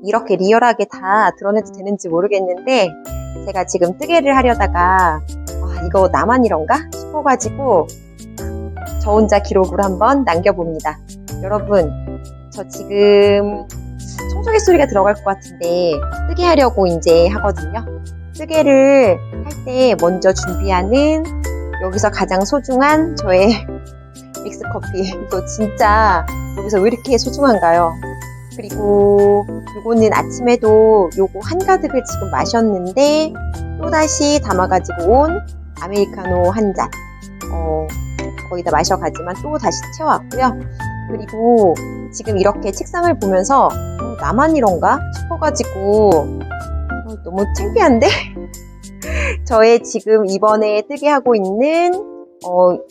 이렇게 리얼하게 다 드러내도 되는지 모르겠는데 제가 지금 뜨개를 하려다가 이거 나만 이런가 싶어가지고 저 혼자 기록으로 한번 남겨봅니다. 여러분, 저 지금 청소기 소리가 들어갈 것 같은데 뜨개 하려고 이제 하거든요. 뜨개를 할 때 먼저 준비하는 여기서 가장 소중한 저의 믹스커피. 이거 진짜 여기서 왜 이렇게 소중한가요? 그리고 요거는 아침에도 요거 한가득을 지금 마셨는데 또다시 담아가지고 온 아메리카노 한 잔. 거의 다 마셔가지만 또 다시 채워왔고요. 그리고 지금 이렇게 책상을 보면서 나만 이런가 싶어가지고 너무 창피한데? 저의 지금 이번에 뜨개 하고 있는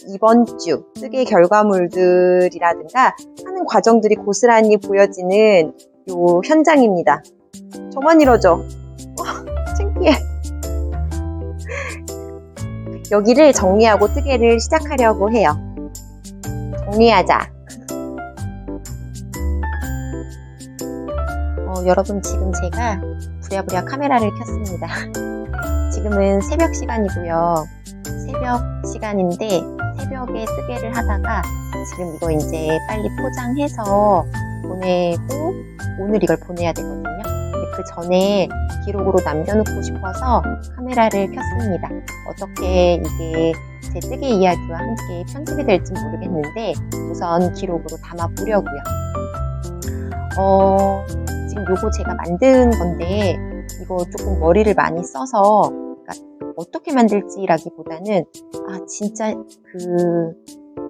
이번 주 뜨개 결과물들이라든가 하는 과정들이 고스란히 보여지는 요 현장입니다. 저만 이러죠? 창피해. 여기를 정리하고 뜨개를 시작하려고 해요. 정리하자. 여러분, 지금 제가 부랴부랴 카메라를 켰습니다. 지금은 새벽 시간이고요. 새벽 시간인데 새벽에 뜨개를 하다가 지금 이거 이제 빨리 포장해서 보내고 오늘 이걸 보내야 되거든요. 근데 그 전에 기록으로 남겨놓고 싶어서 카메라를 켰습니다. 어떻게 이게 제 뜨개 이야기와 함께 편집이 될지 모르겠는데 우선 기록으로 담아보려고요. 지금 요거 제가 만든 건데 이거 조금 머리를 많이 써서 어떻게 만들지라기보다는 진짜 그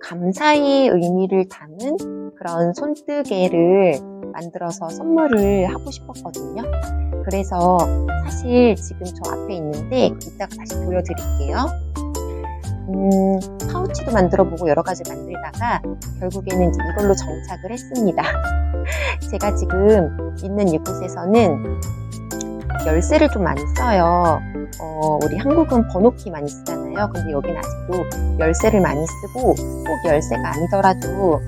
감사의 의미를 담은 그런 손뜨개를 만들어서 선물을 하고 싶었거든요. 그래서 사실 지금 저 앞에 있는데 이따가 다시 보여드릴게요. 파우치도 만들어보고 여러 가지 만들다가 결국에는 이제 이걸로 정착을 했습니다. 제가 지금 있는 이곳에서는 열쇠를 좀 많이 써요. 우리 한국은 번호키 많이 쓰잖아요. 근데 여기는 아직도 열쇠를 많이 쓰고 꼭 열쇠가 아니더라도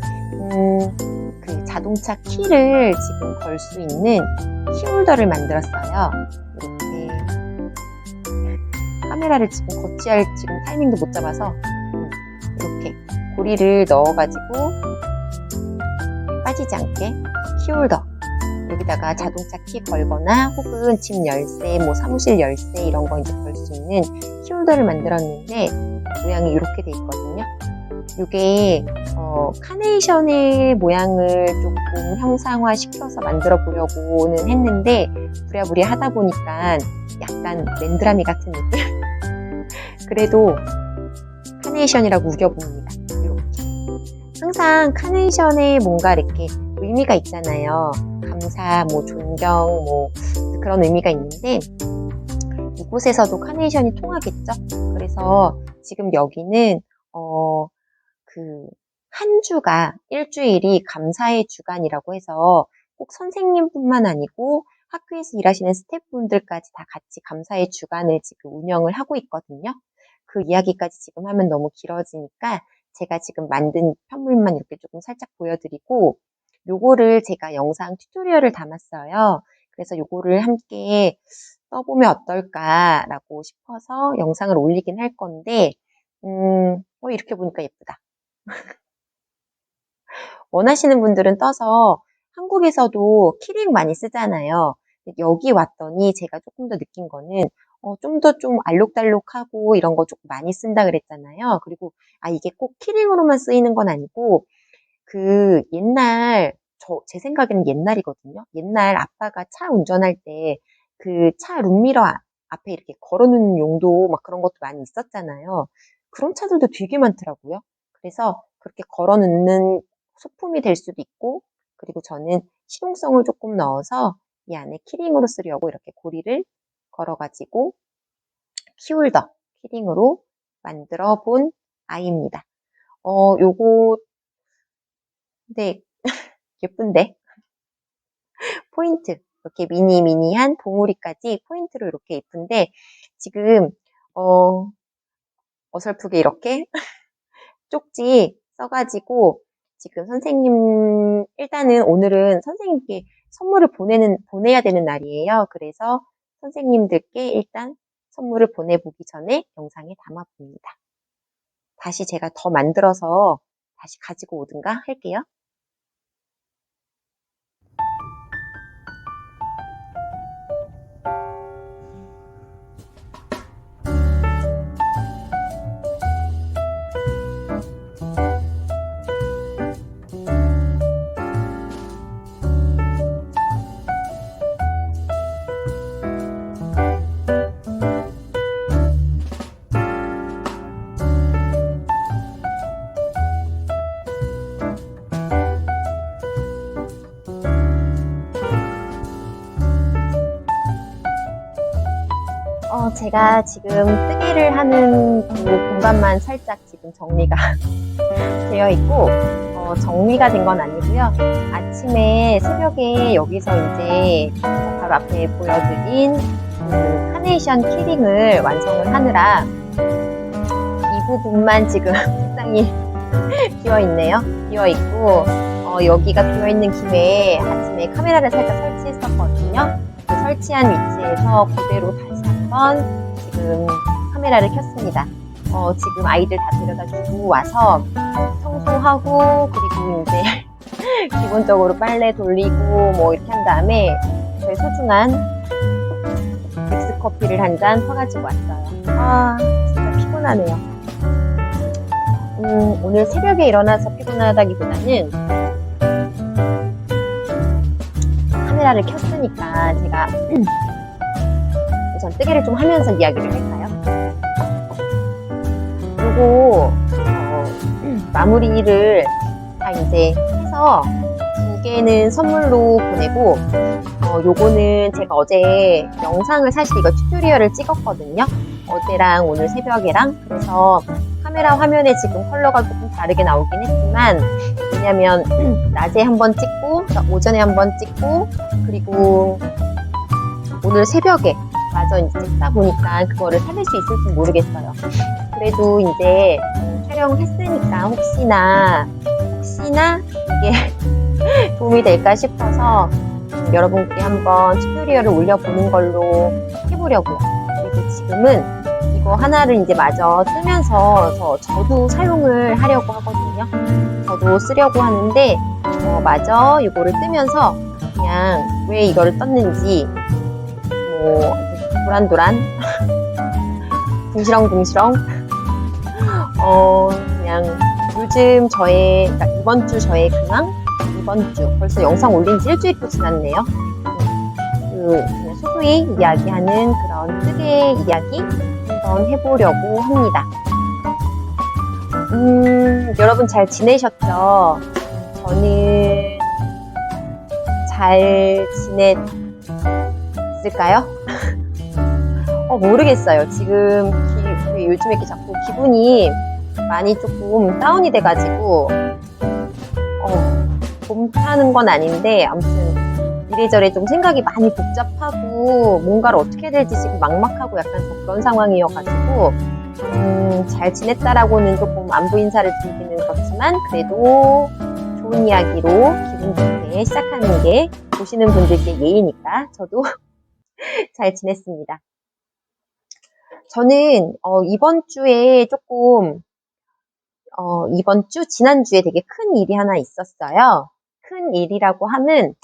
그 자동차 키를 지금 걸 수 있는 키홀더를 만들었어요. 이렇게 카메라를 지금 거치할 지금 타이밍도 못 잡아서 이렇게 고리를 넣어가지고 빠지지 않게 키홀더 여기다가 자동차 키 걸거나 혹은 집 열쇠, 뭐 사무실 열쇠 이런 거 이제 걸 수 있는 키홀더를 만들었는데 모양이 이렇게 돼 있거든요. 이게 카네이션의 모양을 조금 형상화 시켜서 만들어 보려고는 했는데 부랴부랴 하다 보니까 약간 맨드라미 같은 느낌? 그래도 카네이션이라고 우겨봅니다. 이렇게. 항상 카네이션에 뭔가 이렇게 의미가 있잖아요. 감사, 뭐 존경, 뭐 그런 의미가 있는데 이곳에서도 카네이션이 통하겠죠. 그래서 지금 여기는 그 한 주가 일주일이 감사의 주간이라고 해서 꼭 선생님뿐만 아니고 학교에서 일하시는 스태프분들까지 다 같이 감사의 주간을 지금 운영을 하고 있거든요. 그 이야기까지 지금 하면 너무 길어지니까 제가 지금 만든 편물만 이렇게 조금 살짝 보여드리고 요거를 제가 영상 튜토리얼을 담았어요. 그래서 요거를 함께 써보면 어떨까라고 싶어서 영상을 올리긴 할 건데 이렇게 보니까 예쁘다. 원하시는 분들은 떠서 한국에서도 키링 많이 쓰잖아요. 여기 왔더니 제가 조금 더 느낀 거는 좀 더 좀 알록달록하고 이런 거 조금 많이 쓴다 그랬잖아요. 그리고 이게 꼭 키링으로만 쓰이는 건 아니고 그 옛날 제 생각에는 옛날이거든요. 옛날 아빠가 차 운전할 때 그 차 룸미러 앞에 이렇게 걸어놓는 용도 막 그런 것도 많이 있었잖아요. 그런 차들도 되게 많더라고요. 그래서 그렇게 걸어놓는 소품이 될 수도 있고 그리고 저는 실용성을 조금 넣어서 이 안에 키링으로 쓰려고 이렇게 고리를 걸어가지고 키홀더 키링으로 만들어 본 아이입니다. 요거 네 예쁜데 포인트 이렇게 미니미니한 봉우리까지 포인트로 이렇게 예쁜데 지금 어설프게 이렇게 쪽지 써가지고 지금 선생님, 일단은 오늘은 선생님께 선물을 보내야 되는 날이에요. 그래서 선생님들께 일단 선물을 보내보기 전에 영상에 담아봅니다. 다시 제가 더 만들어서 다시 가지고 오든가 할게요. 제가 지금 뜨개를 하는 그 공간만 살짝 지금 정리가 되어 있고, 정리가 된 건 아니고요. 아침에 새벽에 여기서 이제 바로 앞에 보여드린 그 카네이션 키링을 완성을 하느라 이 부분만 지금 책상이 비어 있네요. 비어 있고, 여기가 비어 있는 김에 아침에 카메라를 살짝 설치했었거든요. 그 설치한 위치에서 그대로 다시 한번 지금 카메라를 켰습니다. 지금 아이들 다 데려다 주고 와서 청소하고, 그리고 이제 기본적으로 빨래 돌리고 뭐 이렇게 한 다음에 저희 소중한 믹스커피를 한 잔 퍼가지고 왔어요. 아, 진짜 피곤하네요. 오늘 새벽에 일어나서 피곤하다기보다는 카메라를 켰으니까 제가 우선 뜨개를 좀 하면서 이야기를 할까요? 요거 마무리를 다 이제 해서 2개는 선물로 보내고, 요거는 제가 어제 영상을 사실 이거 튜토리얼을 찍었거든요. 어제랑 오늘 새벽에랑. 그래서 카메라 화면에 지금 컬러가 조금 다르게 나오긴 했지만, 왜냐면 낮에 한번 찍고 오전에 한번 찍고 그리고 오늘 새벽에 마저 이제 찍다 보니까 그거를 살릴 수 있을지 모르겠어요. 그래도 이제 촬영했으니까 혹시나 이게 도움이 될까 싶어서 여러분께 한번 튜토리얼을 올려보는 걸로 해보려고요. 그리고 지금은 이거 하나를 이제 마저 쓰면서 저도 사용을 하려고 하거든요. 저도 쓰려고 하는데 마저 이거를 뜨면서 그냥 왜 이거를 떴는지 뭐 도란도란 둥시렁둥시렁 그냥 요즘 그러니까 이번 주 저의 근황, 이번 주 벌써 영상 올린 지 일주일도 지났네요. 그냥 소소히 이야기하는 그런 뜨개 이야기 한번 해보려고 합니다. 여러분 잘 지내셨죠? 저는 잘 지냈을까요? 모르겠어요. 지금 요즘에 이렇게 자꾸 기분이 많이 조금 다운이 돼가지고 곰타는 건 아닌데 아무튼 이래저래 좀 생각이 많이 복잡하고 뭔가를 어떻게 해야 될지 지금 막막하고 약간 그런 상황이어가지고 잘 지냈다라고는 조금 안부 인사를 드리기는 그렇지만 그래도 좋은 이야기로 기분 좋게 시작하는 게 보시는 분들께 예의니까 저도 잘 지냈습니다. 저는 이번 주에 조금 지난주에 되게 큰 일이 하나 있었어요. 큰 일이라고 하면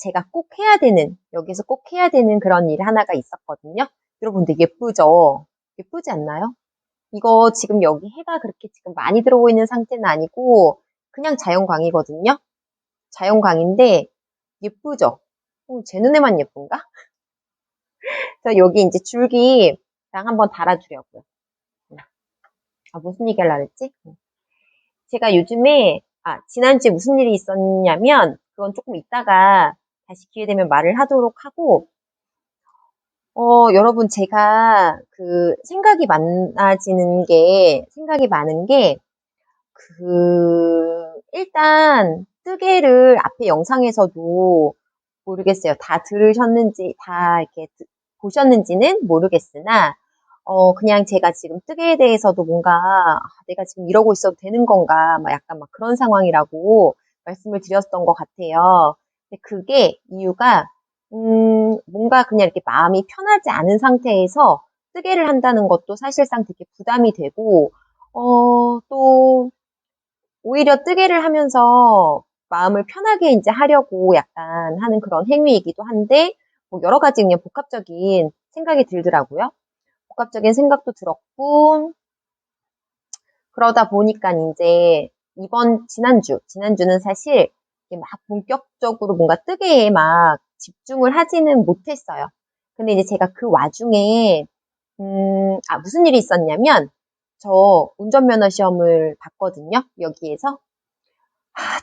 제가 꼭 해야 되는, 여기서 꼭 해야 되는 그런 일 하나가 있었거든요. 여러분들 예쁘죠? 예쁘지 않나요? 이거 지금 여기 해가 그렇게 지금 많이 들어오고 있는 상태는 아니고 그냥 자연광이거든요. 자연광인데 예쁘죠? 제 눈에만 예쁜가? 그래서 여기 이제 줄기랑 한번 달아주려고요. 무슨 얘기 하려고 했지? 제가 요즘에, 지난주에 무슨 일이 있었냐면, 그건 조금 이따가 다시 기회 되면 말을 하도록 하고, 여러분, 제가 생각이 많은 게, 일단, 뜨개를 앞에 영상에서도 모르겠어요. 다 들으셨는지, 다 이렇게 보셨는지는 모르겠으나, 그냥 제가 지금 뜨개에 대해서도 뭔가 내가 지금 이러고 있어도 되는 건가 막 약간 막 그런 상황이라고 말씀을 드렸던 것 같아요. 근데 그게 이유가 뭔가 그냥 이렇게 마음이 편하지 않은 상태에서 뜨개를 한다는 것도 사실상 되게 부담이 되고 또 오히려 뜨개를 하면서 마음을 편하게 이제 하려고 약간 하는 그런 행위이기도 한데 뭐 여러 가지 그냥 복합적인 생각이 들더라고요. 복합적인 생각도 들었고 그러다 보니까 이제 지난주는 사실 이게 막 본격적으로 뭔가 뜨개에 막 집중을 하지는 못했어요. 근데 이제 제가 그 와중에 무슨 일이 있었냐면 저 운전면허 시험을 봤거든요. 여기에서.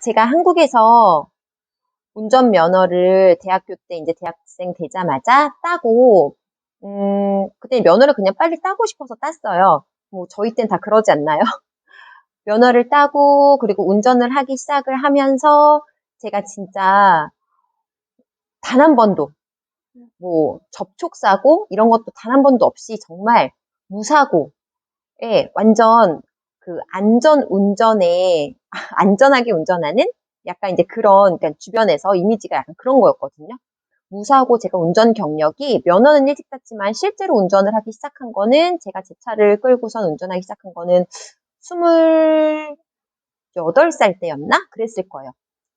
제가 한국에서 운전면허를 대학교 때 이제 대학생 되자마자 따고 그때 면허를 그냥 빨리 따고 싶어서 땄어요. 뭐 저희 땐 다 그러지 않나요? 면허를 따고 그리고 운전을 하기 시작을 하면서 제가 진짜 단 한 번도 뭐 접촉사고 이런 것도 단 한 번도 없이 정말 무사고에 완전 그 안전 운전에 안전하게 운전하는 약간 이제 그런 그러니까 주변에서 이미지가 약간 그런 거였거든요. 무사고 제가 운전 경력이 면허는 일찍 땄지만 실제로 운전을 하기 시작한 거는 제가 제 차를 끌고선 운전하기 시작한 거는 28살 때였나? 그랬을 거예요.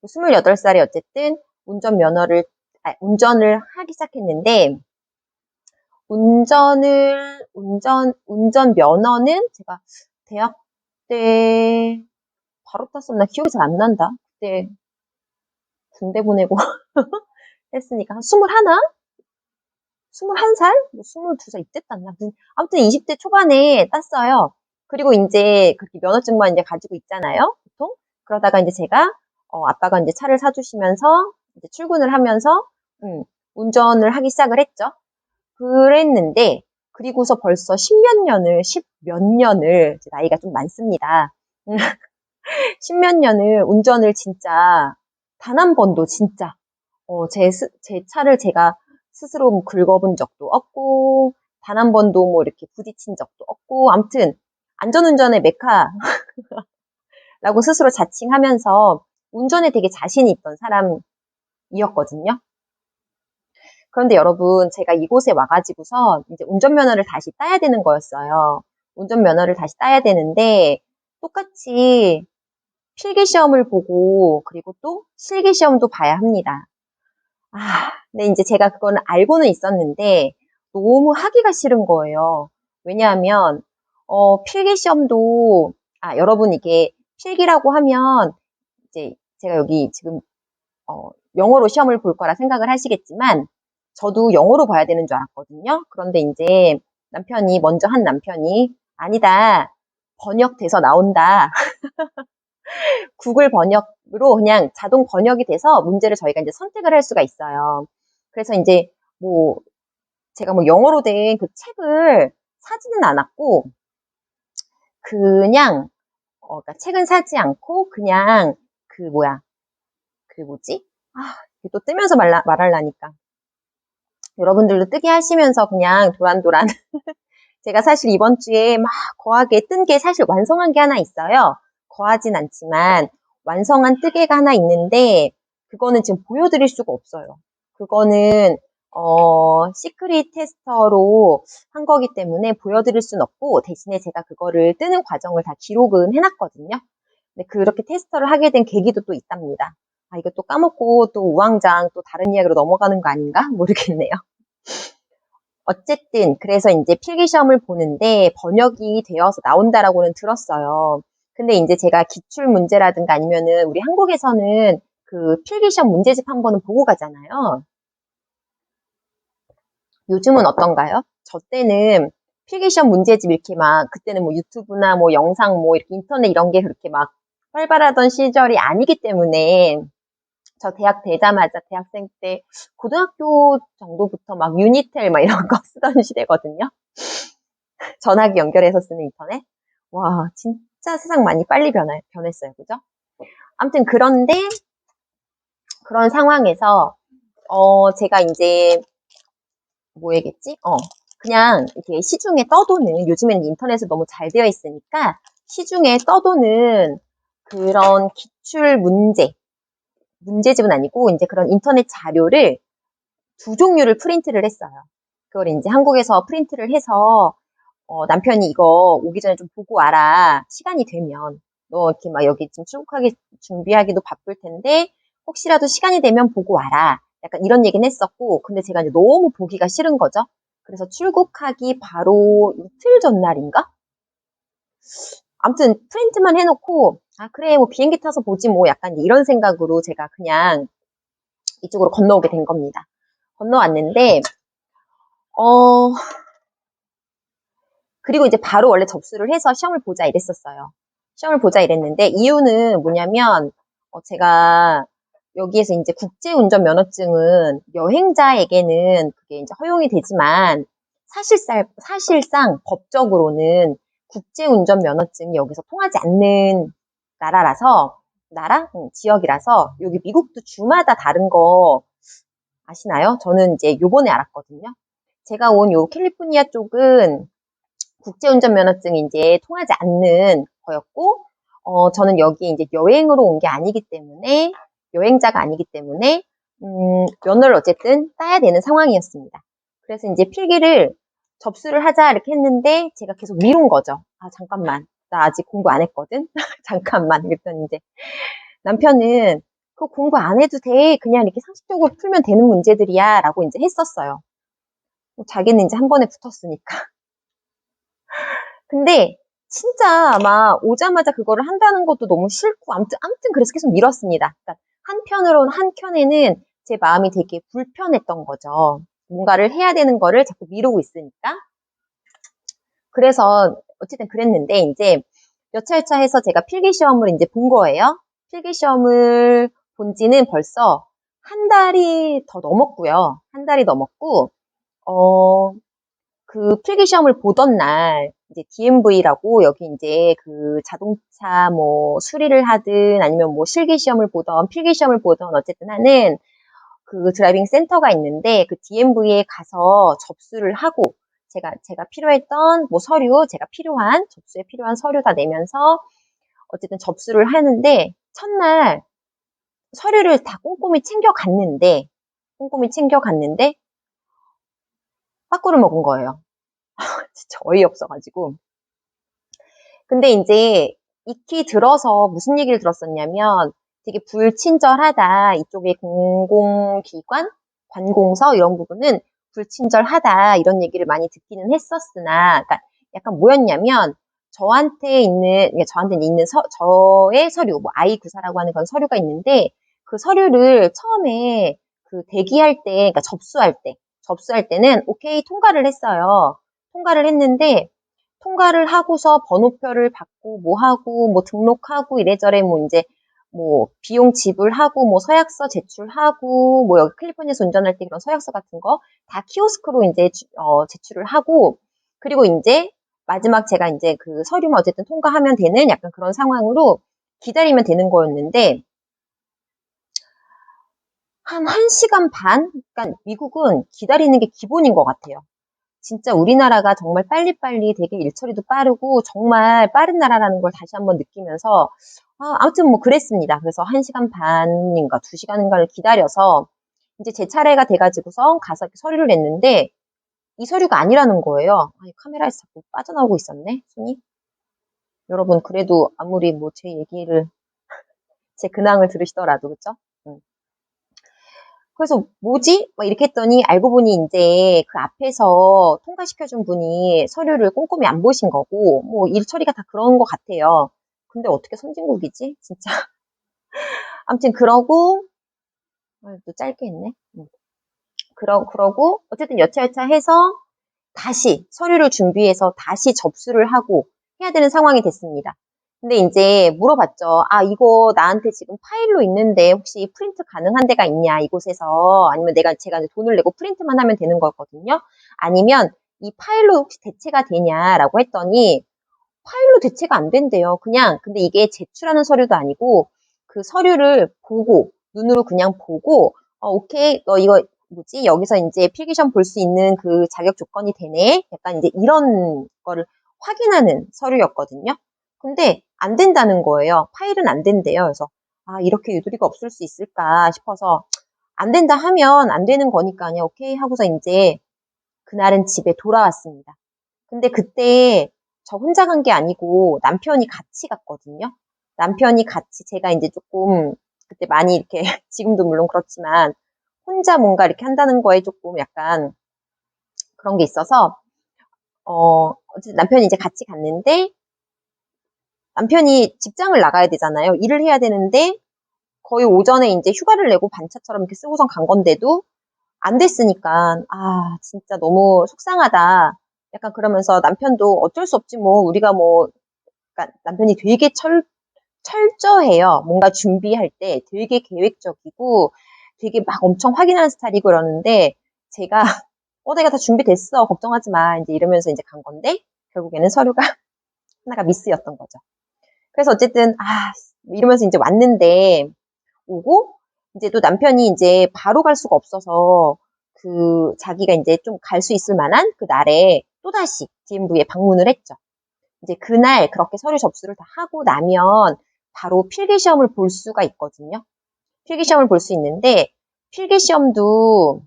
28살에 어쨌든 운전을 하기 시작했는데, 운전 면허는 제가 대학 때 바로 땄었나? 기억이 잘 안 난다. 그때 군대 보내고 했으니까 한 21? 21살? 뭐 22살 이때 땄나? 아무튼 20대 초반에 땄어요. 그리고 이제 그렇게 면허증만 이제 가지고 있잖아요. 보통. 그러다가 이제 제가, 아빠가 이제 차를 사주시면서 이제 출근을 하면서, 운전을 하기 시작을 했죠. 그랬는데, 그리고서 벌써 십몇 년을, 이제 나이가 좀 많습니다. 십몇 년을 운전을 진짜, 단 한 번도 진짜, 제 차를 제가 스스로 뭐 긁어본 적도 없고, 단 한 번도 뭐 이렇게 부딪힌 적도 없고, 암튼, 안전운전의 메카라고 스스로 자칭하면서 운전에 되게 자신이 있던 사람이었거든요. 그런데 여러분, 제가 이곳에 와가지고서 이제 운전면허를 다시 따야 되는 거였어요. 운전면허를 다시 따야 되는데, 똑같이 필기시험을 보고, 그리고 또 실기시험도 봐야 합니다. 근데 이제 제가 그거는 알고는 있었는데 너무 하기가 싫은 거예요. 왜냐하면 필기 시험도 여러분 이게 필기라고 하면 이제 제가 여기 지금 영어로 시험을 볼 거라 생각을 하시겠지만 저도 영어로 봐야 되는 줄 알았거든요. 그런데 이제 먼저 한 남편이 아니다. 번역돼서 나온다. 구글 번역으로 그냥 자동 번역이 돼서 문제를 저희가 이제 선택을 할 수가 있어요. 그래서 이제 뭐 제가 뭐 영어로 된 그 책을 사지는 않았고 그냥 그러니까 책은 사지 않고 그냥 그 뭐야 그 뭐지? 이게 또 뜨면서 말하려니까 여러분들도 뜨게 하시면서 그냥 도란도란 제가 사실 이번 주에 막 거하게 뜬 게 사실 완성한 게 하나 있어요. 거하진 않지만 완성한 뜨개가 하나 있는데 그거는 지금 보여드릴 수가 없어요. 그거는 시크릿 테스터로 한 거기 때문에 보여드릴 수는 없고 대신에 제가 그거를 뜨는 과정을 다 기록은 해놨거든요. 근데 그렇게 테스터를 하게 된 계기도 또 있답니다. 이거 또 까먹고 또 우왕좌왕 또 다른 이야기로 넘어가는 거 아닌가? 모르겠네요. 어쨌든 그래서 이제 필기시험을 보는데 번역이 되어서 나온다라고는 들었어요. 근데 이제 제가 기출 문제라든가 아니면은 우리 한국에서는 그 필기시험 문제집 한 번은 보고 가잖아요. 요즘은 어떤가요? 저 때는 필기시험 문제집 이렇게 막 그때는 뭐 유튜브나 뭐 영상 뭐 이렇게 인터넷 이런 게 그렇게 막 활발하던 시절이 아니기 때문에 저 대학 되자마자 대학생 때 고등학교 정도부터 막 유니텔 막 이런 거 쓰던 시대거든요. 전화기 연결해서 쓰는 인터넷. 와, 진짜 세상 많이 빨리 변했어요. 그죠? 아무튼 그런데 그런 상황에서 제가 이제 뭐 얘기했지? 그냥 이렇게 시중에 떠도는, 요즘에는 인터넷에 너무 잘 되어 있으니까 시중에 떠도는 그런 기출 문제집은 아니고 이제 그런 인터넷 자료를 두 종류를 프린트를 했어요. 그걸 이제 한국에서 프린트를 해서 남편이 이거 오기 전에 좀 보고 와라. 시간이 되면. 너 이렇게 막 여기 지금 출국하기 준비하기도 바쁠 텐데 혹시라도 시간이 되면 보고 와라. 약간 이런 얘기는 했었고, 근데 제가 이제 너무 보기가 싫은 거죠. 그래서 출국하기 바로 이틀 전날인가? 아무튼 프린트만 해놓고, 아 그래 뭐 비행기 타서 보지 뭐 약간 이런 생각으로 제가 그냥 이쪽으로 건너오게 된 겁니다. 건너왔는데 어 그리고 이제 바로 원래 접수를 해서 시험을 보자 이랬었어요. 시험을 보자 이랬는데 이유는 뭐냐면 제가 여기에서 이제 국제운전 면허증은 여행자에게는 그게 이제 허용이 되지만 사실상 법적으로는 국제운전 면허증이 여기서 통하지 않는 나라라서 지역이라서 여기 미국도 주마다 다른 거 아시나요? 저는 이제 요번에 알았거든요. 제가 온 요 캘리포니아 쪽은 국제운전 면허증이 이제 통하지 않는 거였고, 저는 여기 이제 여행으로 온 게 아니기 때문에, 여행자가 아니기 때문에, 면허를 어쨌든 따야 되는 상황이었습니다. 그래서 이제 필기를 접수를 하자 이렇게 했는데, 제가 계속 미룬 거죠. 아, 잠깐만. 나 아직 공부 안 했거든? 잠깐만. 그랬더니 이제 남편은 그거 공부 안 해도 돼. 그냥 이렇게 상식적으로 풀면 되는 문제들이야. 라고 이제 했었어요. 자기는 이제 한 번에 붙었으니까. 근데 진짜 아마 오자마자 그거를 한다는 것도 너무 싫고 아무튼 그래서 계속 미뤘습니다. 그러니까 한켠에는 제 마음이 되게 불편했던 거죠. 뭔가를 해야 되는 거를 자꾸 미루고 있으니까. 그래서 어쨌든 그랬는데 이제 몇 차례차 해서 제가 필기 시험을 이제 본 거예요. 필기 시험을 본 지는 벌써 한 달이 더 넘었고요. 한 달이 넘었고 그 필기 시험을 보던 날, 이제 DMV라고 여기 이제 그 자동차 뭐 수리를 하든 아니면 뭐 실기 시험을 보던 필기 시험을 보던 어쨌든 하는 그 드라이빙 센터가 있는데 그 DMV에 가서 접수를 하고 제가 필요했던 뭐 서류, 접수에 필요한 서류 다 내면서 어쨌든 접수를 하는데 첫날 서류를 다 꼼꼼히 챙겨갔는데 빠꾸를 먹은 거예요. 진짜 어이없어가지고. 근데 이제 익히 들어서 무슨 얘기를 들었었냐면 되게 불친절하다. 이쪽에 공공기관, 관공서 이런 부분은 불친절하다. 이런 얘기를 많이 듣기는 했었으나, 그러니까 약간 뭐였냐면 저한테 있는 저의 서류, 뭐 I-94라고 하는 그런 서류가 있는데 그 서류를 처음에 그 대기할 때, 그러니까 접수할 때는 오케이 통과를 했어요. 통과를 했는데 통과를 하고서 번호표를 받고 뭐 하고 뭐 등록하고 이래저래 뭐 이제 뭐 비용 지불하고 뭐 서약서 제출하고 뭐 여기 캘리포니아에서 운전할 때 그런 서약서 같은 거 다 키오스크로 이제 제출을 하고 그리고 이제 마지막 제가 이제 그 서류만 어쨌든 통과하면 되는 약간 그런 상황으로 기다리면 되는 거였는데 한 1시간 반? 그러니까 미국은 기다리는 게 기본인 것 같아요. 진짜 우리나라가 정말 빨리빨리 되게 일처리도 빠르고 정말 빠른 나라라는 걸 다시 한번 느끼면서 아무튼 뭐 그랬습니다. 그래서 1시간 반인가 2시간인가를 기다려서 이제 제 차례가 돼가지고서 가서 서류를 냈는데 이 서류가 아니라는 거예요. 아니, 카메라에서 자꾸 빠져나오고 있었네, 손이. 여러분 그래도 아무리 뭐 제 근황을 들으시더라도 그쵸? 그래서 뭐지? 막 이렇게 했더니 알고 보니 이제 그 앞에서 통과시켜준 분이 서류를 꼼꼼히 안 보신 거고 뭐 일 처리가 다 그런 것 같아요. 근데 어떻게 선진국이지? 진짜. 아무튼 그러고 또 짧게 했네. 그러고 어쨌든 여차여차 해서 다시 서류를 준비해서 다시 접수를 하고 해야 되는 상황이 됐습니다. 근데 이제 물어봤죠. 아, 이거 나한테 지금 파일로 있는데 혹시 프린트 가능한 데가 있냐, 이곳에서. 아니면 제가 이제 돈을 내고 프린트만 하면 되는 거거든요. 아니면 이 파일로 혹시 대체가 되냐라고 했더니 파일로 대체가 안 된대요. 근데 이게 제출하는 서류도 아니고 그 서류를 보고, 눈으로 그냥 보고, 오케이, 너 이거 뭐지? 여기서 이제 필기시험 볼 수 있는 그 자격 조건이 되네? 약간 이제 이런 거를 확인하는 서류였거든요. 근데 안 된다는 거예요. 파일은 안 된대요. 그래서 아, 이렇게 유도리가 없을 수 있을까 싶어서 안 된다 하면 안 되는 거니까요. 오케이 하고서 이제 그날은 집에 돌아왔습니다. 근데 그때 저 혼자 간 게 아니고 남편이 같이 갔거든요. 남편이 같이 제가 이제 조금 그때 많이 이렇게 지금도 물론 그렇지만 혼자 뭔가 이렇게 한다는 거에 조금 약간 그런 게 있어서 어쨌든 남편이 이제 같이 갔는데 남편이 직장을 나가야 되잖아요. 일을 해야 되는데 거의 오전에 이제 휴가를 내고 반차처럼 이렇게 쓰고선 간 건데도 안 됐으니까 아 진짜 너무 속상하다. 약간 그러면서 남편도 어쩔 수 없지 뭐 우리가 뭐 그러니까 남편이 되게 철저해요. 뭔가 준비할 때 되게 계획적이고 되게 막 엄청 확인하는 스타일이고 그러는데 제가 내가 다 준비됐어. 걱정하지 마. 이제 이러면서 이제 간 건데 결국에는 서류가 하나가 미스였던 거죠. 그래서 어쨌든 이러면서 이제 왔는데 오고 이제 또 남편이 이제 바로 갈 수가 없어서 그 자기가 이제 좀 갈 수 있을 만한 그 날에 또다시 DMV에 방문을 했죠. 이제 그날 그렇게 서류 접수를 다 하고 나면 바로 필기시험을 볼 수가 있거든요. 필기시험을 볼 수 있는데 필기시험도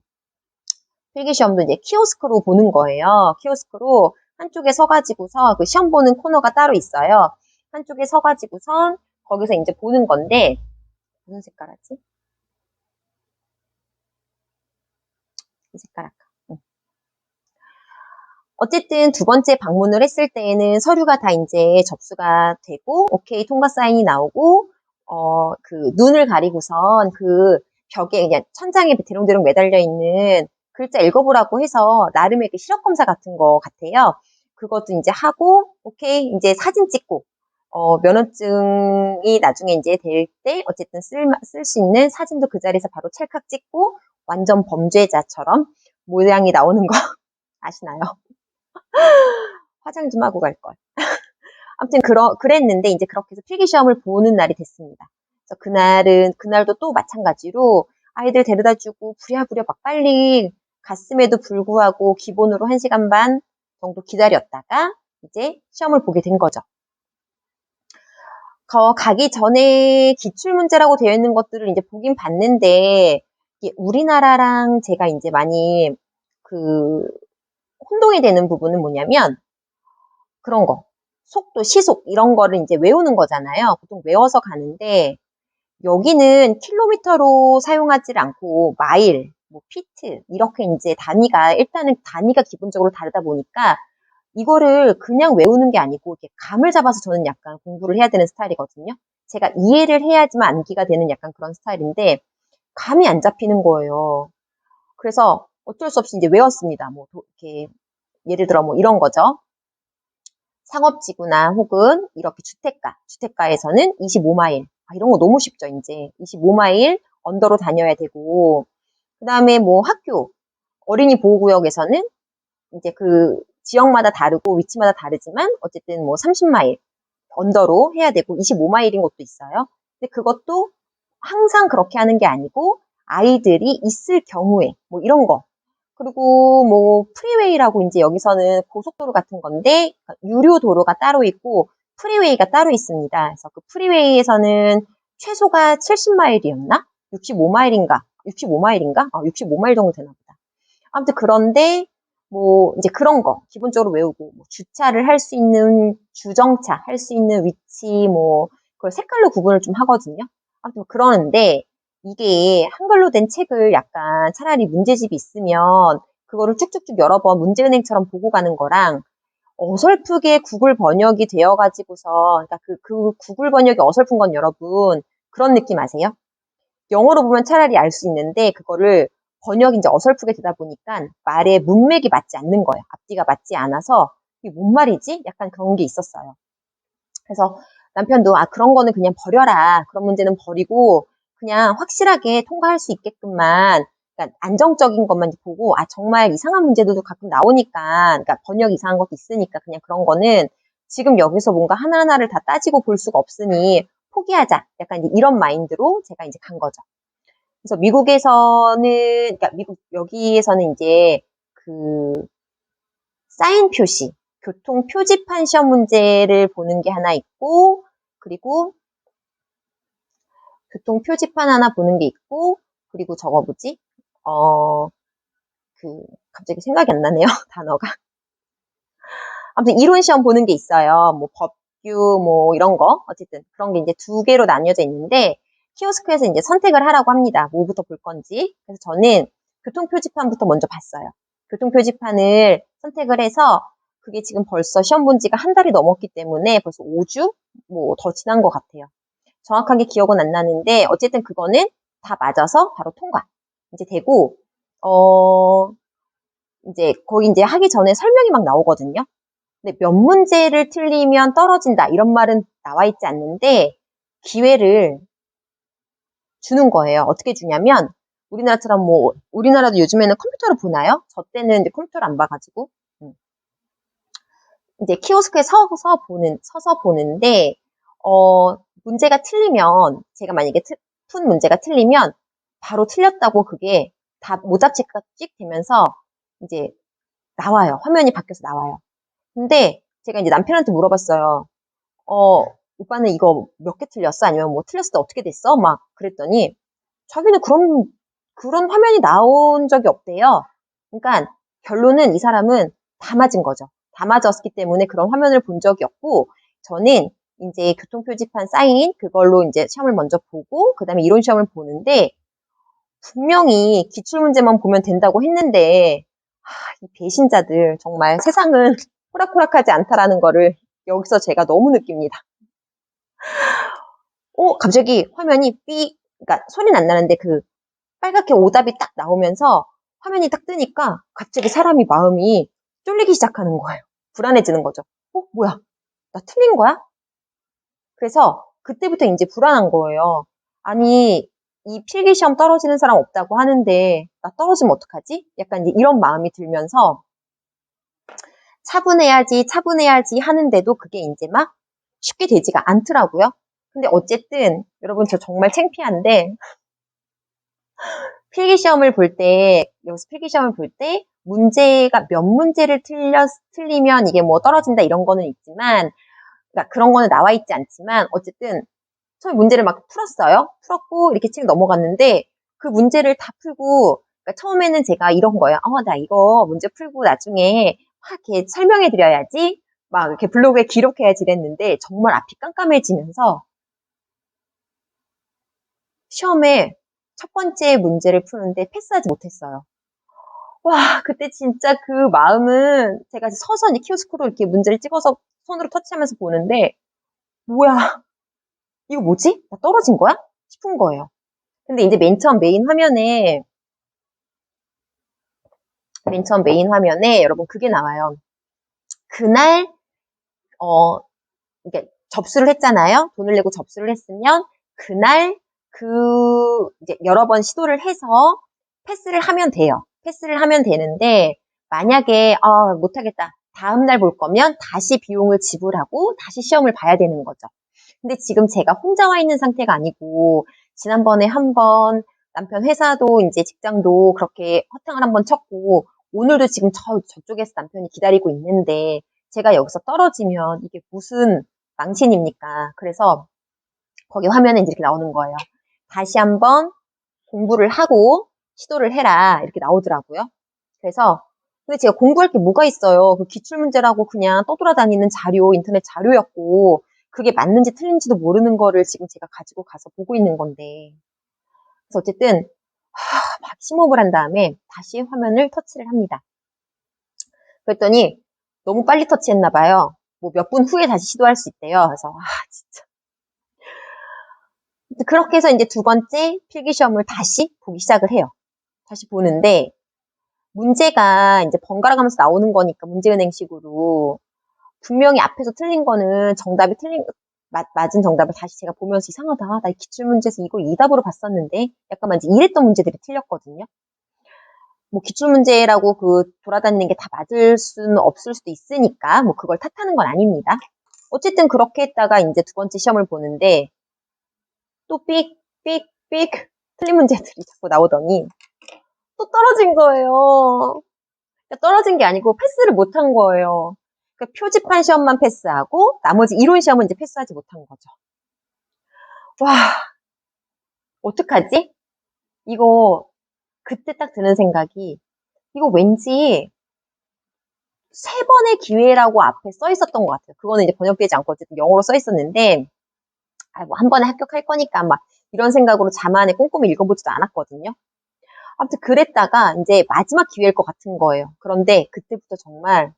이제 키오스크로 보는 거예요. 키오스크로 한쪽에 서가지고서 그 시험 보는 코너가 따로 있어요. 한쪽에 서가지고선 거기서 이제 보는 건데 무슨 색깔 하지? 이 색깔 할까? 어쨌든 두 번째 방문을 했을 때에는 서류가 다 이제 접수가 되고, 오케이, 통과 사인이 나오고, 그 눈을 가리고선 그 벽에 그냥 천장에 대롱대롱 매달려 있는 글자 읽어보라고 해서 나름의 그 시력 검사 같은 거 같아요. 그것도 이제 하고, 오케이, 이제 사진 찍고, 면허증이 나중에 이제 될 때 어쨌든 쓸 수 있는 사진도 그 자리에서 바로 찰칵 찍고 완전 범죄자처럼 모양이 나오는 거 아시나요? 화장 좀 하고 갈 걸. 아무튼 그랬는데 이제 그렇게 해서 필기시험을 보는 날이 됐습니다. 그래서 그날도 또 마찬가지로 아이들 데려다 주고 부랴부랴 막 빨리 갔음에도 불구하고 기본으로 1시간 반 정도 기다렸다가 이제 시험을 보게 된 거죠. 가기 전에 기출문제라고 되어 있는 것들을 이제 보긴 봤는데 우리나라랑 제가 이제 많이 그 혼동이 되는 부분은 뭐냐면 그런 거. 속도, 시속 이런 거를 이제 외우는 거잖아요. 보통 외워서 가는데 여기는 킬로미터로 사용하지 않고 마일, 뭐 피트 이렇게 이제 일단은 단위가 기본적으로 다르다 보니까 이거를 그냥 외우는 게 아니고 이렇게 감을 잡아서 저는 약간 공부를 해야 되는 스타일이거든요. 제가 이해를 해야지만 암기가 되는 약간 그런 스타일인데 감이 안 잡히는 거예요. 그래서 어쩔 수 없이 이제 외웠습니다. 뭐 이렇게 예를 들어 뭐 이런 거죠. 상업지구나 혹은 이렇게 주택가에서는 25마일. 이런 거 너무 쉽죠, 이제. 25마일 언더로 다녀야 되고. 그 다음에 뭐 학교, 어린이 보호구역에서는 이제 그 지역마다 다르고 위치마다 다르지만 어쨌든 뭐 30마일 언더로 해야 되고 25마일인 곳도 있어요. 근데 그것도 항상 그렇게 하는 게 아니고 아이들이 있을 경우에 뭐 이런 거. 그리고 뭐 프리웨이라고 이제 여기서는 고속도로 같은 건데 유료 도로가 따로 있고 프리웨이가 따로 있습니다. 그래서 그 프리웨이에서는 최소가 70마일이었나? 65마일인가? 65마일인가? 65마일 정도 되나 보다. 아무튼 그런데 뭐 이제 그런 거 기본적으로 외우고 뭐 주차를 할 수 있는 주정차 할 수 있는 위치 뭐 그걸 색깔로 구분을 좀 하거든요. 아무튼 그러는데 이게 한글로 된 책을 약간 차라리 문제집이 있으면 그거를 쭉쭉쭉 여러 번 문제은행처럼 보고 가는 거랑 어설프게 구글 번역이 되어가지고서 그러니까 그 구글 번역이 어설픈 건 여러분 그런 느낌 아세요? 영어로 보면 차라리 알 수 있는데 그거를 번역이 이제 어설프게 되다 보니까 말의 문맥이 맞지 않는 거예요. 앞뒤가 맞지 않아서 이게 뭔 말이지? 약간 그런 게 있었어요. 그래서 남편도 그런 거는 그냥 버려라. 그런 문제는 버리고 그냥 확실하게 통과할 수 있게끔만 그러니까 안정적인 것만 보고 정말 이상한 문제들도 가끔 나오니까 그러니까 번역 이상한 것도 있으니까 그냥 그런 거는 지금 여기서 뭔가 하나하나를 다 따지고 볼 수가 없으니 포기하자. 약간 이제 이런 마인드로 제가 이제 간 거죠. 그래서 미국에서는, 그러니까 미국, 여기에서는 이제 그 사인 표시, 교통 표지판 시험 문제를 보는 게 하나 있고, 그리고 교통 표지판 하나 보는 게 있고, 그리고 저거 뭐지? 어, 갑자기 생각이 안 나네요, 단어가. 아무튼 이론 시험 보는 게 있어요. 뭐 법규, 뭐 이런 거. 어쨌든 그런 게 이제 두 개로 나뉘어져 있는데, 키오스크에서 이제 선택을 하라고 합니다. 뭐부터 볼 건지. 그래서 저는 교통 표지판부터 먼저 봤어요. 교통 표지판을 선택을 해서, 그게 지금 벌써 시험 본 지가 한 달이 넘었기 때문에 벌써 5주? 뭐 더 지난 것 같아요. 정확하게 기억은 안 나는데, 어쨌든 그거는 다 맞아서 바로 통과. 이제 되고, 어, 이제 거기 이제 하기 전에 설명이 막 나오거든요. 근데 몇 문제를 틀리면 떨어진다 이런 말은 나와 있지 않는데 기회를 주는 거예요. 어떻게 주냐면 우리나라처럼 뭐 우리나라도 요즘에는 컴퓨터로 보나요? 저 때는 이제 컴퓨터를 안 봐가지고 이제 키오스크에 서서 보는데 문제가 틀리면 제가 만약에 푼 문제가 틀리면 바로 틀렸다고 그게 다 모자체크가 찍 되면서 이제 나와요. 화면이 바뀌어서 나와요. 근데 제가 이제 남편한테 물어봤어요. 오빠는 이거 몇 개 틀렸어? 아니면 뭐 틀렸을 때 어떻게 됐어? 막 그랬더니 자기는 그런 화면이 나온 적이 없대요. 그러니까 결론은 이 사람은 다 맞은 거죠. 다 맞았기 때문에 그런 화면을 본 적이 없고 저는 이제 교통표지판 사인 그걸로 이제 시험을 먼저 보고 그다음에 이론 시험을 보는데 분명히 기출문제만 보면 된다고 했는데 이 배신자들 정말 세상은 호락호락하지 않다라는 거를 여기서 제가 너무 느낍니다. 갑자기 화면이 그러니까 소리는 안 나는데 그 빨갛게 오답이 딱 나오면서 화면이 딱 뜨니까 갑자기 사람이 마음이 쫄리기 시작하는 거예요. 불안해지는 거죠. 뭐야? 나 틀린 거야? 그래서 그때부터 이제 불안한 거예요. 아니, 이 필기시험 떨어지는 사람 없다고 하는데 나 떨어지면 어떡하지? 약간 이제 이런 마음이 들면서 차분해야지 하는데도 그게 이제 막 쉽게 되지가 않더라고요. 근데 어쨌든 여러분 저 정말 창피한데 여기서 필기시험을 볼 때 문제가 몇 문제를 틀리면 이게 뭐 떨어진다 이런 거는 있지만 그러니까 그런 거는 나와 있지 않지만 어쨌든 처음에 문제를 막 풀었어요. 풀었고 이렇게 책 넘어갔는데 그 문제를 다 풀고 그러니까 처음에는 제가 이런 거예요. 나 이거 문제 풀고 나중에 막 이렇게 설명해 드려야지. 막 이렇게 블로그에 기록해야지 이랬는데 정말 앞이 깜깜해지면서 시험에 첫 번째 문제를 푸는데 패스하지 못했어요. 와, 그때 진짜 그 마음은 제가 서서 이제 키오스크로 이렇게 문제를 찍어서 손으로 터치하면서 보는데 뭐야, 이거 뭐지? 나 떨어진 거야? 싶은 거예요. 근데 이제 맨 처음 메인 화면에 여러분 그게 나와요. 그날 이게 접수를 했잖아요. 돈을 내고 접수를 했으면 그날 이제 여러 번 시도를 해서 패스를 하면 돼요. 패스를 하면 되는데 만약에 못하겠다. 다음날 볼 거면 다시 비용을 지불하고 다시 시험을 봐야 되는 거죠. 근데 지금 제가 혼자 와 있는 상태가 아니고 지난번에 한번 남편 회사도 이제 직장도 그렇게 허탕을 한번 쳤고 오늘도 지금 저쪽에서 남편이 기다리고 있는데 제가 여기서 떨어지면 이게 무슨 망신입니까? 그래서 거기 화면에 이제 이렇게 나오는 거예요. 다시 한번 공부를 하고 시도를 해라 이렇게 나오더라고요. 그래서 근데 제가 공부할 게 뭐가 있어요. 그 기출문제라고 그냥 떠돌아다니는 인터넷 자료였고 그게 맞는지 틀린지도 모르는 거를 지금 제가 가지고 가서 보고 있는 건데 그래서 어쨌든 막 심호흡을 한 다음에 다시 화면을 터치를 합니다. 그랬더니 너무 빨리 터치했나 봐요. 뭐 몇 분 후에 다시 시도할 수 있대요. 그래서 진짜 그렇게 해서 이제 두 번째 필기시험을 다시 보기 시작을 해요. 다시 보는데 문제가 이제 번갈아 가면서 나오는 거니까 문제은행식으로 분명히 앞에서 틀린 거는 맞은 정답을 다시 제가 보면서 이상하다. 나 기출문제에서 이걸 2답으로 봤었는데 약간 이제 이랬던 문제들이 틀렸거든요. 뭐 기출문제라고 돌아다니는 게 다 맞을 수는 없을 수도 있으니까 뭐 그걸 탓하는 건 아닙니다. 어쨌든 그렇게 했다가 이제 두 번째 시험을 보는데 또 삑, 삑, 삑 틀린 문제들이 자꾸 나오더니 또 떨어진 거예요. 그러니까 떨어진 게 아니고 패스를 못한 거예요. 그러니까 표지판 시험만 패스하고 나머지 이론 시험은 이제 패스하지 못한 거죠. 와, 어떡하지? 이거 그때 딱 드는 생각이 이거 왠지 3번의 기회라고 앞에 써 있었던 것 같아요. 그거는 이제 번역되지 않고 어쨌든 영어로 써 있었는데 뭐 한 번에 합격할 거니까 막 이런 생각으로 자만에 꼼꼼히 읽어보지도 않았거든요. 아무튼 그랬다가 이제 마지막 기회일 것 같은 거예요. 그런데 그때부터 정말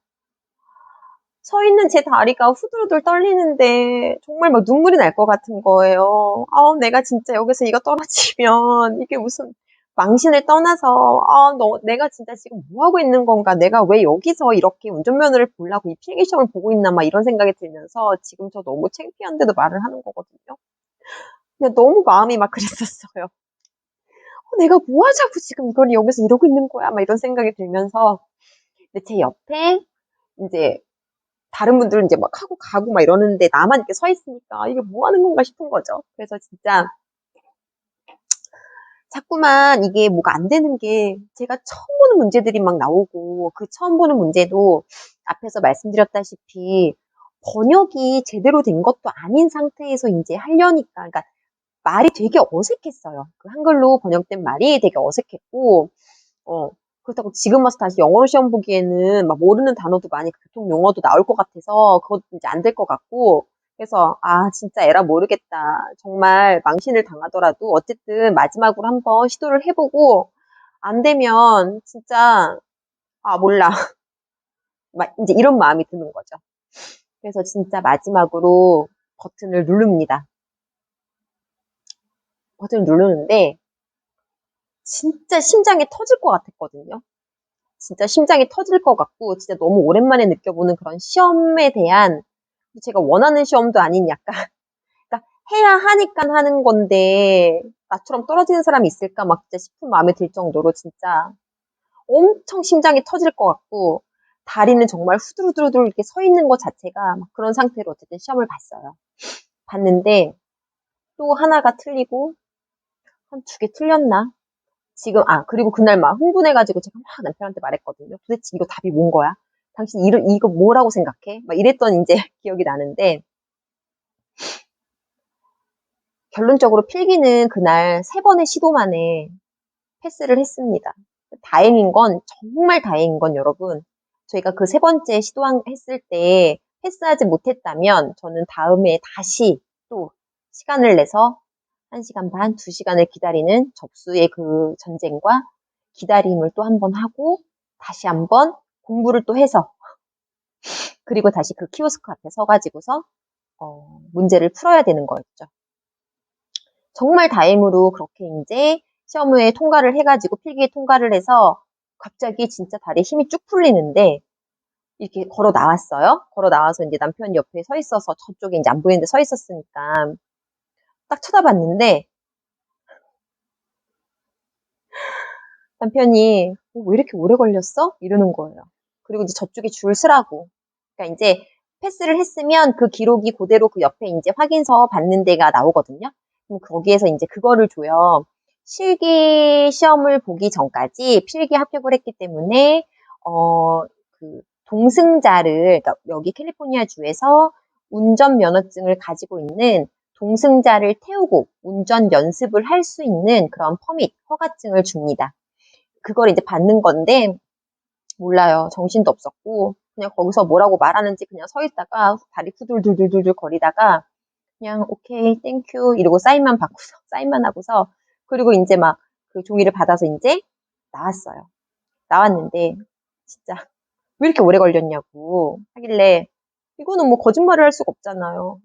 서 있는 제 다리가 후들후들 떨리는데 정말 막 눈물이 날 것 같은 거예요. 내가 진짜 여기서 이거 떨어지면 이게 무슨 망신을 떠나서 내가 진짜 지금 뭐 하고 있는 건가? 내가 왜 여기서 이렇게 운전면허를 보려고 이 필기시험을 보고 있나? 막 이런 생각이 들면서 지금 저 너무 창피한데도 말을 하는 거거든요. 그냥 너무 마음이 막 그랬었어요. 내가 뭐 하자고 지금 이걸 여기서 이러고 있는 거야? 막 이런 생각이 들면서 근데 제 옆에 이제 다른 분들은 이제 막 하고 가고 막 이러는데 나만 이렇게 서 있으니까 이게 뭐 하는 건가 싶은 거죠. 그래서 진짜 자꾸만 이게 뭐가 안 되는 게 제가 처음 보는 문제들이 막 나오고 그 처음 보는 문제도 앞에서 말씀드렸다시피 번역이 제대로 된 것도 아닌 상태에서 이제 하려니까 그러니까 말이 되게 어색했어요. 그 한글로 번역된 말이 되게 어색했고 그렇다고 지금 와서 다시 영어로 시험 보기에는 막 모르는 단어도 많이 교통 용어도 나올 것 같아서 그것도 이제 안 될 것 같고 그래서 진짜 에라 모르겠다. 정말 망신을 당하더라도 어쨌든 마지막으로 한번 시도를 해보고 안 되면 진짜 몰라. 막 이제 이런 마음이 드는 거죠. 그래서 진짜 마지막으로 버튼을 누릅니다. 버튼을 누르는데 진짜 심장이 터질 것 같았거든요. 진짜 심장이 터질 것 같고 진짜 너무 오랜만에 느껴보는 그런 시험에 대한 제가 원하는 시험도 아닌 약간 그러니까 해야 하니까 하는 건데 나처럼 떨어지는 사람이 있을까 막 진짜 싶은 마음이 들 정도로 진짜 엄청 심장이 터질 것 같고 다리는 정말 후들후들 이렇게 서 있는 것 자체가 막 그런 상태로 어쨌든 시험을 봤어요. 봤는데 또 하나가 틀리고 한 2개 틀렸나? 지금 그리고 그날 막 흥분해가지고 제가 막 남편한테 말했거든요. 도대체 이거 답이 뭔 거야? 당신 이거 뭐라고 생각해? 막 이랬던 이제 기억이 나는데 결론적으로 필기는 그날 3번의 시도 만에 패스를 했습니다. 다행인 건 정말 다행인 건 여러분 저희가 그 3번째 시도했을 때 패스하지 못했다면 저는 다음에 다시 또 시간을 내서 1시간 반, 2시간을 기다리는 접수의 그 전쟁과 기다림을 또 한 번 하고 다시 한번 공부를 또 해서 그리고 다시 그 키오스크 앞에 서가지고서 문제를 풀어야 되는 거였죠. 정말 다행으로 그렇게 이제 시험 후에 통과를 해가지고 필기에 통과를 해서 갑자기 진짜 다리에 힘이 쭉 풀리는데 이렇게 걸어 나왔어요. 걸어 나와서 이제 남편이 옆에 서 있어서 저쪽에 이제 안 보이는데 서 있었으니까 딱 쳐다봤는데 남편이 왜 이렇게 오래 걸렸어? 이러는 거예요. 그리고 이제 저쪽에 줄 서라고. 그러니까 이제 패스를 했으면 그 기록이 그대로 그 옆에 이제 확인서 받는 데가 나오거든요. 그럼 거기에서 이제 그거를 줘요. 실기 시험을 보기 전까지 필기 합격을 했기 때문에 그 동승자를 그러니까 여기 캘리포니아 주에서 운전 면허증을 가지고 있는 동승자를 태우고 운전 연습을 할 수 있는 그런 퍼밋, 허가증을 줍니다. 그걸 이제 받는 건데 몰라요. 정신도 없었고 그냥 거기서 뭐라고 말하는지 그냥 서 있다가 다리 후들들들들 거리다가 그냥 오케이 땡큐 이러고 사인만 받고서 사인만 하고서 그리고 이제 막 그 종이를 받아서 이제 나왔어요. 나왔는데 진짜 왜 이렇게 오래 걸렸냐고 하길래 이거는 뭐 거짓말을 할 수가 없잖아요.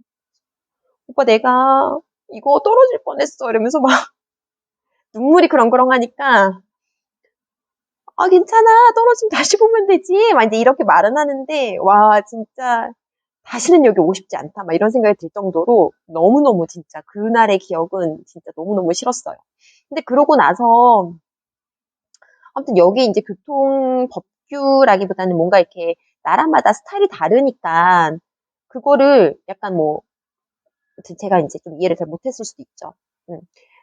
오빠 내가 이거 떨어질 뻔했어 이러면서 막 눈물이 그렁그렁하니까 괜찮아. 떨어지면 다시 보면 되지. 막 이제 이렇게 말은 하는데, 와, 진짜, 다시는 여기 오고 싶지 않다. 막 이런 생각이 들 정도로 너무너무 진짜 그날의 기억은 진짜 너무너무 싫었어요. 근데 그러고 나서, 아무튼 여기 이제 교통 법규라기보다는 뭔가 이렇게 나라마다 스타일이 다르니까, 그거를 약간 뭐, 제가 이제 좀 이해를 잘 못했을 수도 있죠. 음.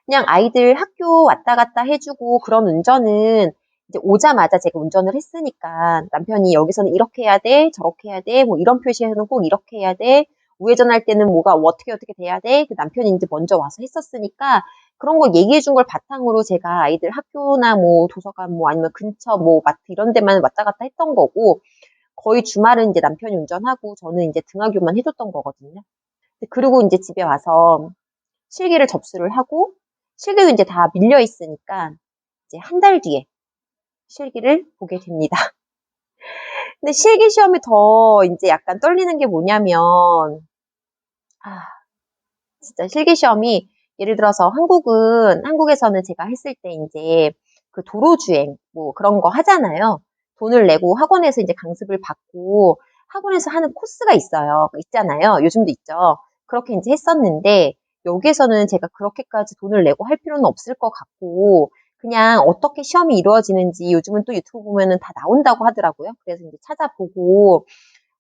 그냥 아이들 학교 왔다 갔다 해주고 그런 운전은 이제 오자마자 제가 운전을 했으니까 남편이 여기서는 이렇게 해야 돼, 저렇게 해야 돼, 뭐 이런 표시에는 꼭 이렇게 해야 돼, 우회전할 때는 뭐가 어떻게 돼야 돼, 그 남편이 이제 먼저 와서 했었으니까 그런 거 얘기해 준 걸 바탕으로 제가 아이들 학교나 뭐 도서관 뭐 아니면 근처 뭐 마트 이런 데만 왔다 갔다 했던 거고 거의 주말은 이제 남편이 운전하고 저는 이제 등하교만 해줬던 거거든요. 그리고 이제 집에 와서 실기를 접수를 하고 실기도 이제 다 밀려 있으니까 이제 한 달 뒤에 실기를 보게 됩니다. 근데 실기 시험이 더 이제 약간 떨리는 게 뭐냐면, 아, 진짜 실기 시험이 예를 들어서 한국에서는 제가 했을 때 이제 그 도로주행 뭐 그런 거 하잖아요. 돈을 내고 학원에서 이제 강습을 받고 학원에서 하는 코스가 있어요. 있잖아요. 요즘도 있죠. 그렇게 이제 했었는데 여기에서는 제가 그렇게까지 돈을 내고 할 필요는 없을 것 같고 그냥 어떻게 시험이 이루어지는지 요즘은 또 유튜브 보면은 다 나온다고 하더라고요. 그래서 이제 찾아보고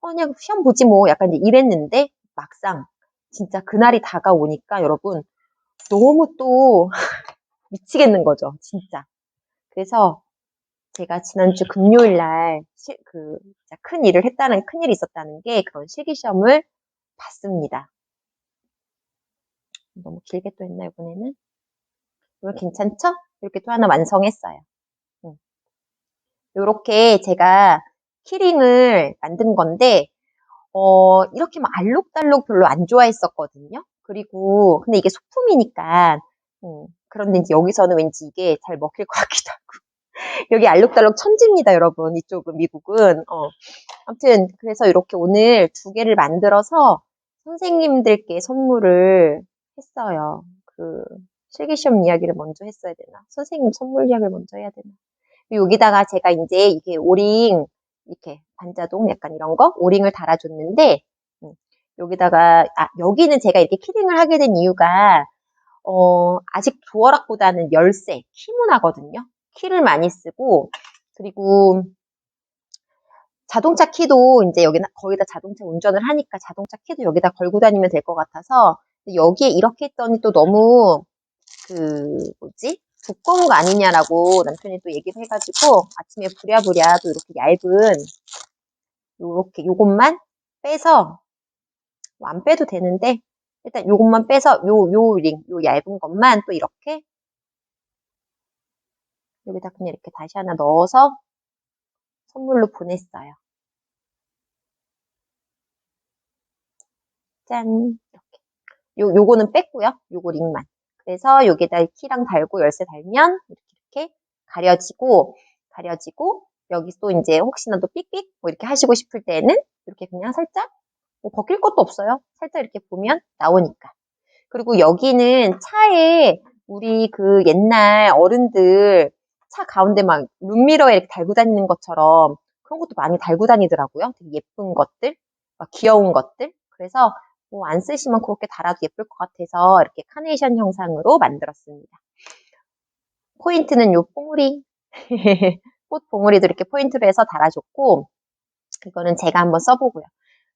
그냥 시험 보지 뭐 약간 이제 이랬는데 막상 진짜 그날이 다가오니까 여러분 너무 또 미치겠는 거죠, 진짜. 그래서 제가 지난주 금요일 날 큰 일을 했다는 큰 일이 있었다는 게 그런 실기시험을 봤습니다. 너무 길게 또 했나 이번에는? 이거 괜찮죠? 이렇게 또 하나 완성했어요. 이렇게 제가 키링을 만든 건데 이렇게 막 알록달록 별로 안 좋아했었거든요. 그리고 근데 이게 소품이니까 그런데 이제 여기서는 왠지 이게 잘 먹힐 것 같기도 하고 여기 알록달록 천지입니다, 여러분. 이쪽은 미국은. 아무튼 그래서 이렇게 오늘 2개를 만들어서 선생님들께 선물을 했어요. 그 실기시험 이야기를 먼저 했어야 되나? 선생님 선물 이야기를 먼저 해야 되나? 여기다가 제가 이제 이게 오링 이렇게 반자동 약간 이런 거 오링을 달아줬는데 여기다가 여기는 제가 이렇게 키링을 하게 된 이유가 아직 도어락보다는 열쇠 키 문화거든요. 키를 많이 쓰고 그리고 자동차 키도 이제 여기 거의 다 자동차 운전을 하니까 자동차 키도 여기다 걸고 다니면 될 것 같아서 여기에 이렇게 했더니 또 너무 뭐지? 두꺼운 거 아니냐라고 남편이 또 얘기를 해가지고 아침에 부랴부랴 또 이렇게 얇은 요것만 빼서 뭐 안 빼도 되는데 일단 요것만 빼서 요 얇은 것만 또 이렇게 여기다 그냥 이렇게 다시 하나 넣어서 선물로 보냈어요. 짠. 이렇게. 요거는 뺐고요. 요거 링만. 그래서 여기다 키랑 달고 열쇠 달면 이렇게 가려지고 여기 또 이제 혹시나 또 삑삑 뭐 이렇게 하시고 싶을 때는 이렇게 그냥 살짝 뭐 벗길 것도 없어요. 살짝 이렇게 보면 나오니까. 그리고 여기는 차에 우리 그 옛날 어른들 차 가운데 막 룸미러에 이렇게 달고 다니는 것처럼 그런 것도 많이 달고 다니더라고요. 되게 예쁜 것들, 막 귀여운 것들. 그래서 뭐 안 쓰시면 그렇게 달아도 예쁠 것 같아서 이렇게 카네이션 형상으로 만들었습니다. 포인트는 요 봉우리. 꽃 봉우리도 이렇게 포인트로 해서 달아줬고 이거는 제가 한번 써보고요.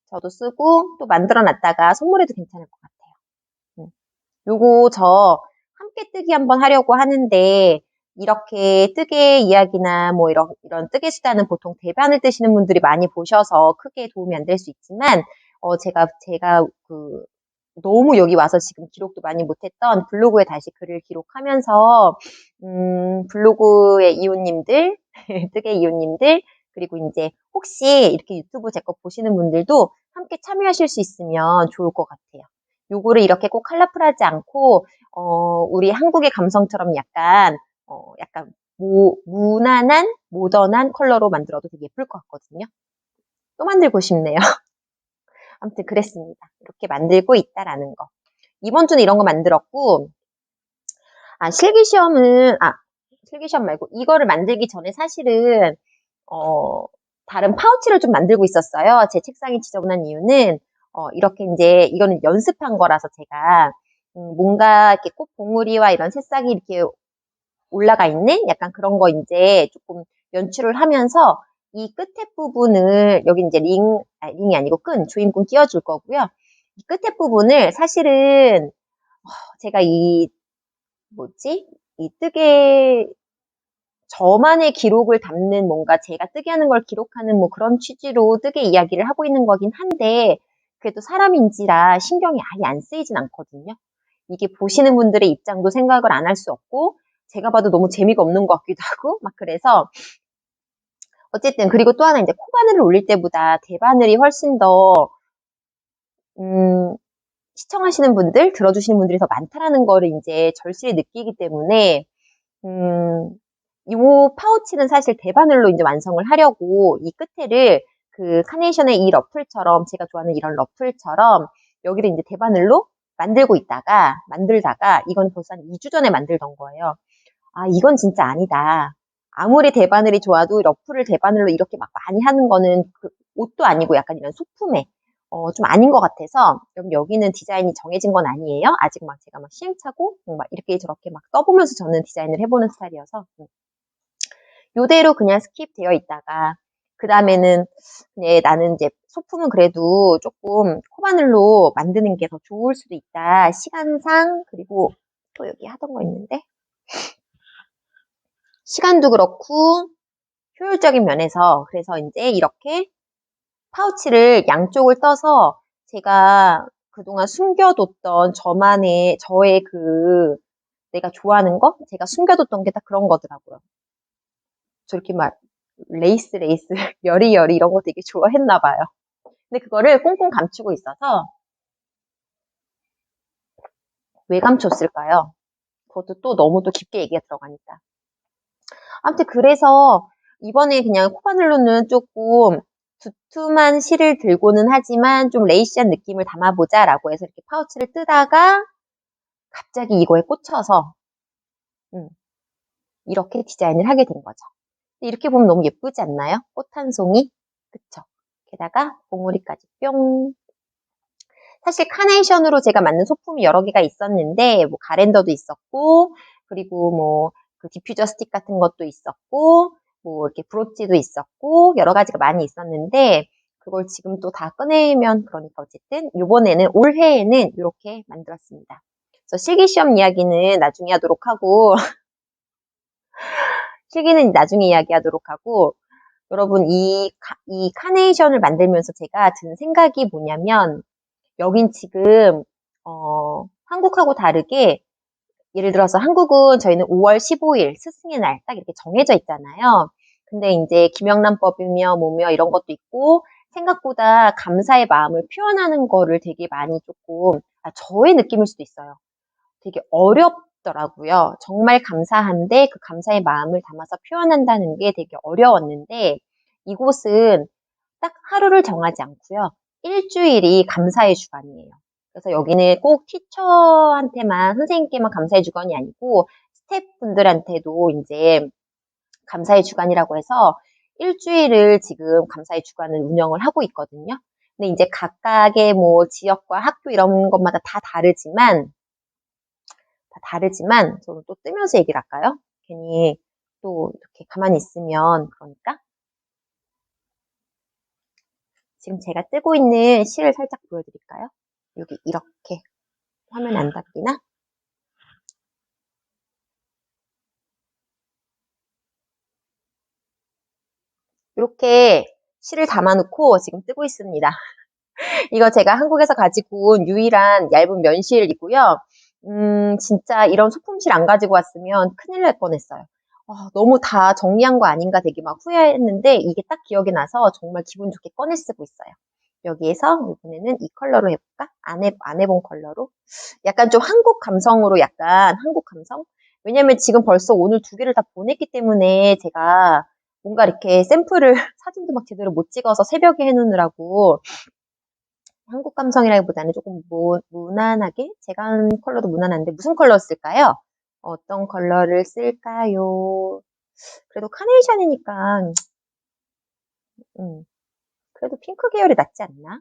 저도 쓰고 또 만들어 놨다가 선물해도 괜찮을 것 같아요. 요거 저 함께 뜨기 한번 하려고 하는데 이렇게 뜨개 이야기나 뭐 이런 뜨개 수다는 보통 대반을 뜨시는 분들이 많이 보셔서 크게 도움이 안 될 수 있지만 제가 너무 여기 와서 지금 기록도 많이 못했던 블로그에 다시 글을 기록하면서 블로그의 이웃님들 뜨개 이웃님들 그리고 이제 혹시 이렇게 유튜브 제 거 보시는 분들도 함께 참여하실 수 있으면 좋을 것 같아요. 요거를 이렇게 꼭 컬러풀하지 않고 우리 한국의 감성처럼 약간 무난한 모던한 컬러로 만들어도 되게 예쁠 것 같거든요. 또 만들고 싶네요. 아무튼 그랬습니다. 이렇게 만들고 있다라는 거. 이번 주는 이런 거 만들었고 실기시험 말고 이거를 만들기 전에 사실은 다른 파우치를 좀 만들고 있었어요. 제 책상이 지저분한 이유는 이렇게 이제 이거는 연습한 거라서 제가 뭔가 이렇게 꽃 봉우리와 이런 새싹이 이렇게 올라가 있는 약간 그런 거 이제 조금 연출을 하면서 이 끝에 부분을 여기 이제 링이 아니고 조임꾼 끼워줄 거고요. 이 끝에 부분을 사실은 제가 이 뭐지? 이 뜨개, 저만의 기록을 담는 뭔가 제가 뜨개 하는 걸 기록하는 뭐 그런 취지로 뜨개 이야기를 하고 있는 거긴 한데, 그래도 사람인지라 신경이 아예 안 쓰이진 않거든요. 이게 보시는 분들의 입장도 생각을 안 할 수 없고, 제가 봐도 너무 재미가 없는 것 같기도 하고, 막 그래서, 어쨌든, 그리고 또 하나 이제 코바늘을 올릴 때보다 대바늘이 훨씬 더, 음, 시청하시는 분들, 들어주시는 분들이 더 많다라는 거를 이제 절실히 느끼기 때문에, 이 파우치는 사실 대바늘로 이제 완성을 하려고 이 끝에를 그 카네이션의 이 러플처럼, 제가 좋아하는 이런 러플처럼 여기를 이제 대바늘로 만들다가 이건 벌써 한 2주 전에 만들던 거예요. 아, 이건 진짜 아니다. 아무리 대바늘이 좋아도 러플을 대바늘로 이렇게 막 많이 하는 거는 그 옷도 아니고 약간 이런 소품에 좀 아닌 것 같아서, 여기는 디자인이 정해진 건 아니에요. 아직 막 제가 막 시행착오 막 이렇게 저렇게 막 써보면서 저는 디자인을 해보는 스타일이어서 요대로 그냥 스킵되어 있다가, 그 다음에는 나는 이제 소품은 그래도 조금 코바늘로 만드는 게 더 좋을 수도 있다. 시간상, 그리고 또 여기 하던 거 있는데, 시간도 그렇고 효율적인 면에서, 그래서 이제 이렇게 파우치를 양쪽을 떠서 제가 그동안 숨겨뒀던 저의 그 내가 좋아하는 거? 제가 숨겨뒀던 게 다 그런 거더라고요. 저렇게 막 레이스, 여리 이런 거 되게 좋아했나 봐요. 근데 그거를 꽁꽁 감추고 있어서 왜 감췄을까요? 그것도 또 너무 또 깊게 얘기가 들어가니까. 아무튼 그래서 이번에 그냥 코바늘로는 조금 두툼한 실을 들고는 하지만 좀 레이시한 느낌을 담아보자라고 해서 이렇게 파우치를 뜨다가 갑자기 이거에 꽂혀서 이렇게 디자인을 하게 된 거죠. 이렇게 보면 너무 예쁘지 않나요? 꽃 한 송이? 그쵸? 게다가 봉우리까지 뿅. 사실 카네이션으로 제가 만든 소품이 여러 개가 있었는데, 뭐 가랜더도 있었고, 그리고 뭐 그 디퓨저 스틱 같은 것도 있었고, 뭐 이렇게 브로치도 있었고, 여러 가지가 많이 있었는데, 그걸 지금 또 다 꺼내면, 그러니까 어쨌든 요번에는, 올해에는 이렇게 만들었습니다. 그래서 실기시험 이야기는 나중에 하도록 하고, 실기는 나중에 이야기하도록 하고, 여러분 이 카네이션을 만들면서 제가 든 생각이 뭐냐면, 여긴 지금 한국하고 다르게, 예를 들어서 한국은 저희는 5월 15일 스승의 날 딱 이렇게 정해져 있잖아요. 근데 이제 김영란법이며 뭐며 이런 것도 있고, 생각보다 감사의 마음을 표현하는 거를 되게 많이 조금, 저의 느낌일 수도 있어요. 되게 어렵더라고요. 정말 감사한데 그 감사의 마음을 담아서 표현한다는 게 되게 어려웠는데, 이곳은 딱 하루를 정하지 않고요. 일주일이 감사의 주간이에요. 그래서 여기는 꼭 티처한테만, 선생님께만 감사의 주간이 아니고 스태프분들한테도 이제 감사의 주간이라고 해서 일주일을 지금 감사의 주간을 운영을 하고 있거든요. 근데 이제 각각의 뭐 지역과 학교 이런 것마다 다 다르지만 저는 또 뜨면서 얘기를 할까요? 괜히 또 이렇게 가만히 있으면 그러니까. 지금 제가 뜨고 있는 실을 살짝 보여드릴까요? 여기 이렇게 화면 안 닿기나? 이렇게 실을 담아놓고 지금 뜨고 있습니다. 이거 제가 한국에서 가지고 온 유일한 얇은 면실이고요. 진짜 이런 소품실 안 가지고 왔으면 큰일 날 뻔했어요. 너무 다 정리한 거 아닌가 되게 막 후회했는데, 이게 딱 기억이 나서 정말 기분 좋게 꺼내 쓰고 있어요. 여기에서 이번에는 이 컬러로 해볼까? 안 해본 컬러로. 약간 좀 한국 감성으로, 약간 한국 감성? 왜냐면 지금 벌써 오늘 2개를 다 보냈기 때문에 제가 뭔가 이렇게 샘플을 사진도 막 제대로 못 찍어서 새벽에 해놓느라고, 한국 감성이라기보다는 조금 무난하게, 제가 한 컬러도 무난한데 무슨 컬러 쓸까요? 어떤 컬러를 쓸까요? 그래도 카네이션이니까 그래도 핑크 계열이 낫지 않나?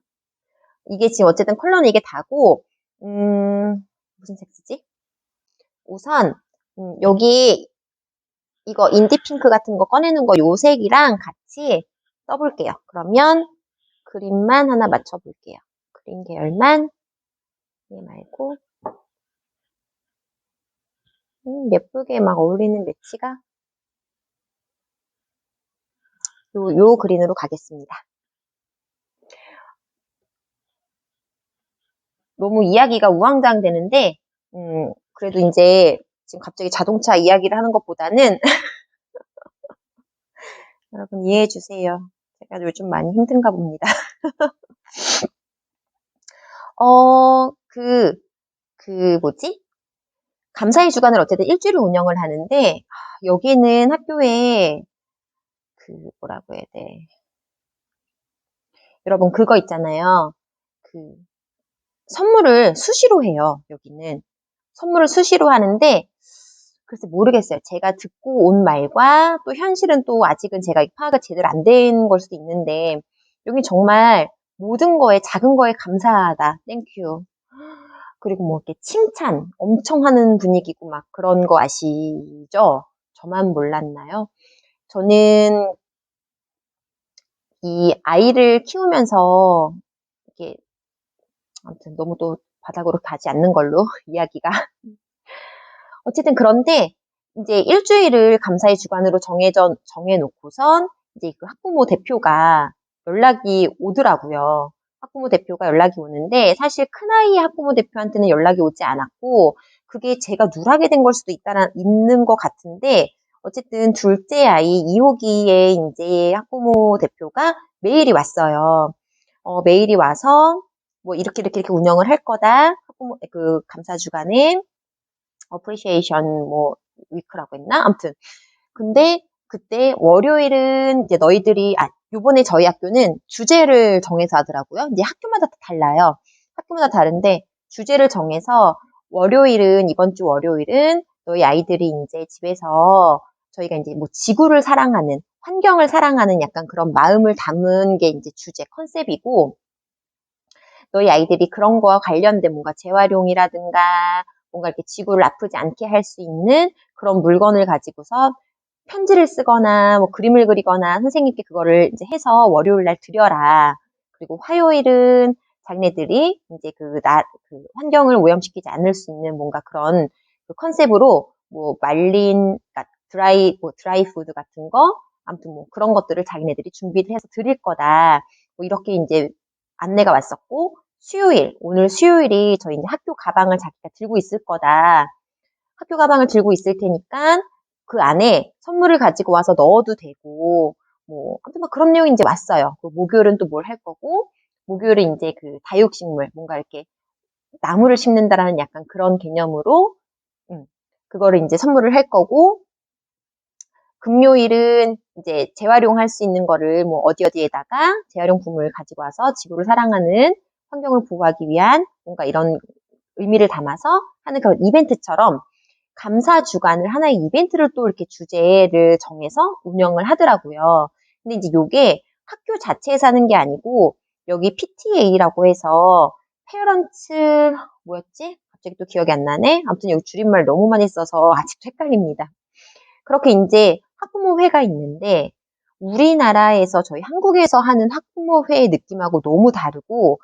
이게 지금 어쨌든 컬러는 이게 다고, 무슨 색 쓰지? 우선 여기 이거 인디 핑크 같은 거 꺼내는 거 요 색이랑 같이 써볼게요. 그러면 그림만 하나 맞춰볼게요. 그린 계열만, 얘 말고 예쁘게 막 어울리는 매치가 요 그린으로 가겠습니다. 너무 이야기가 우왕좌왕 되는데, 그래도 이제 지금 갑자기 자동차 이야기를 하는 것보다는 여러분 이해해 주세요. 제가 요즘 많이 힘든가 봅니다. 그, 뭐지? 감사의 주간을 어쨌든 일주일을 운영을 하는데, 여기는 학교에, 뭐라고 해야 돼. 여러분, 그거 있잖아요. 선물을 수시로 해요, 여기는. 선물을 수시로 하는데, 글쎄 모르겠어요. 제가 듣고 온 말과 또 현실은 또 아직은 제가 파악이 제대로 안 된 걸 수도 있는데, 여기 정말 모든 거에, 작은 거에 감사하다. 땡큐. 그리고 뭐 이렇게 칭찬 엄청 하는 분위기고 막 그런 거 아시죠? 저만 몰랐나요? 저는 이 아이를 키우면서 이게 아무튼 너무 또 바닥으로 가지 않는 걸로 이야기가. 어쨌든 그런데 이제 일주일을 감사의 주간으로 정해놓고선 이제 그 학부모 대표가 연락이 오더라고요. 학부모 대표가 연락이 오는데 사실 큰아이 학부모 대표한테는 연락이 오지 않았고 그게 제가 누락이 된 걸 수도 있는 것 같은데 어쨌든 둘째 아이 2호기에 이제 학부모 대표가 메일이 왔어요. 메일이 와서 뭐 이렇게 운영을 할 거다. 학부모 그 감사 주간은 어프리시에이션 뭐 위크라고 했나? 아무튼 근데 그때 월요일은 이제 너희들이 요번에 저희 학교는 주제를 정해서 하더라고요. 이제 학교마다 다 달라요. 학교마다 다른데 주제를 정해서 월요일은 이번 주 월요일은 너희 아이들이 이제 집에서 저희가 이제 뭐 지구를 사랑하는 환경을 사랑하는 약간 그런 마음을 담은 게 이제 주제 컨셉이고 너희 아이들이 그런 거와 관련된 뭔가 재활용이라든가 뭔가 이렇게 지구를 아프지 않게 할 수 있는 그런 물건을 가지고서 편지를 쓰거나 뭐 그림을 그리거나 선생님께 그거를 이제 해서 월요일 날 드려라. 그리고 화요일은 자기네들이 이제 그 환경을 오염시키지 않을 수 있는 뭔가 그런 그 컨셉으로 뭐 그러니까 드라이 푸드 같은 거 아무튼 뭐 그런 것들을 자기네들이 준비를 해서 드릴 거다. 뭐 이렇게 이제 안내가 왔었고 오늘 수요일이 저희 이제 학교 가방을 자기가 들고 있을 거다. 학교 가방을 들고 있을 테니까 그 안에 선물을 가지고 와서 넣어도 되고, 뭐, 아무튼 막 그런 내용이 이제 왔어요. 목요일은 또 뭘 할 거고, 목요일은 이제 그 다육식물, 뭔가 이렇게 나무를 심는다라는 약간 그런 개념으로, 그거를 이제 선물을 할 거고, 금요일은 이제 재활용할 수 있는 거를 뭐 어디에다가 재활용품을 가지고 와서 지구를 사랑하는 환경을 보호하기 위한 뭔가 이런 의미를 담아서 하는 그런 이벤트처럼 감사 주간을 하나의 이벤트를 또 이렇게 주제를 정해서 운영을 하더라고요. 근데 이제 요게 학교 자체에서 하는 게 아니고 여기 PTA라고 해서 페어런츠 뭐였지? 갑자기 또 기억이 안 나네. 아무튼 여기 줄임말 너무 많이 써서 아직도 헷갈립니다. 그렇게 이제 학부모회가 있는데 우리나라에서 저희 한국에서 하는 학부모회의 느낌하고 너무 다르고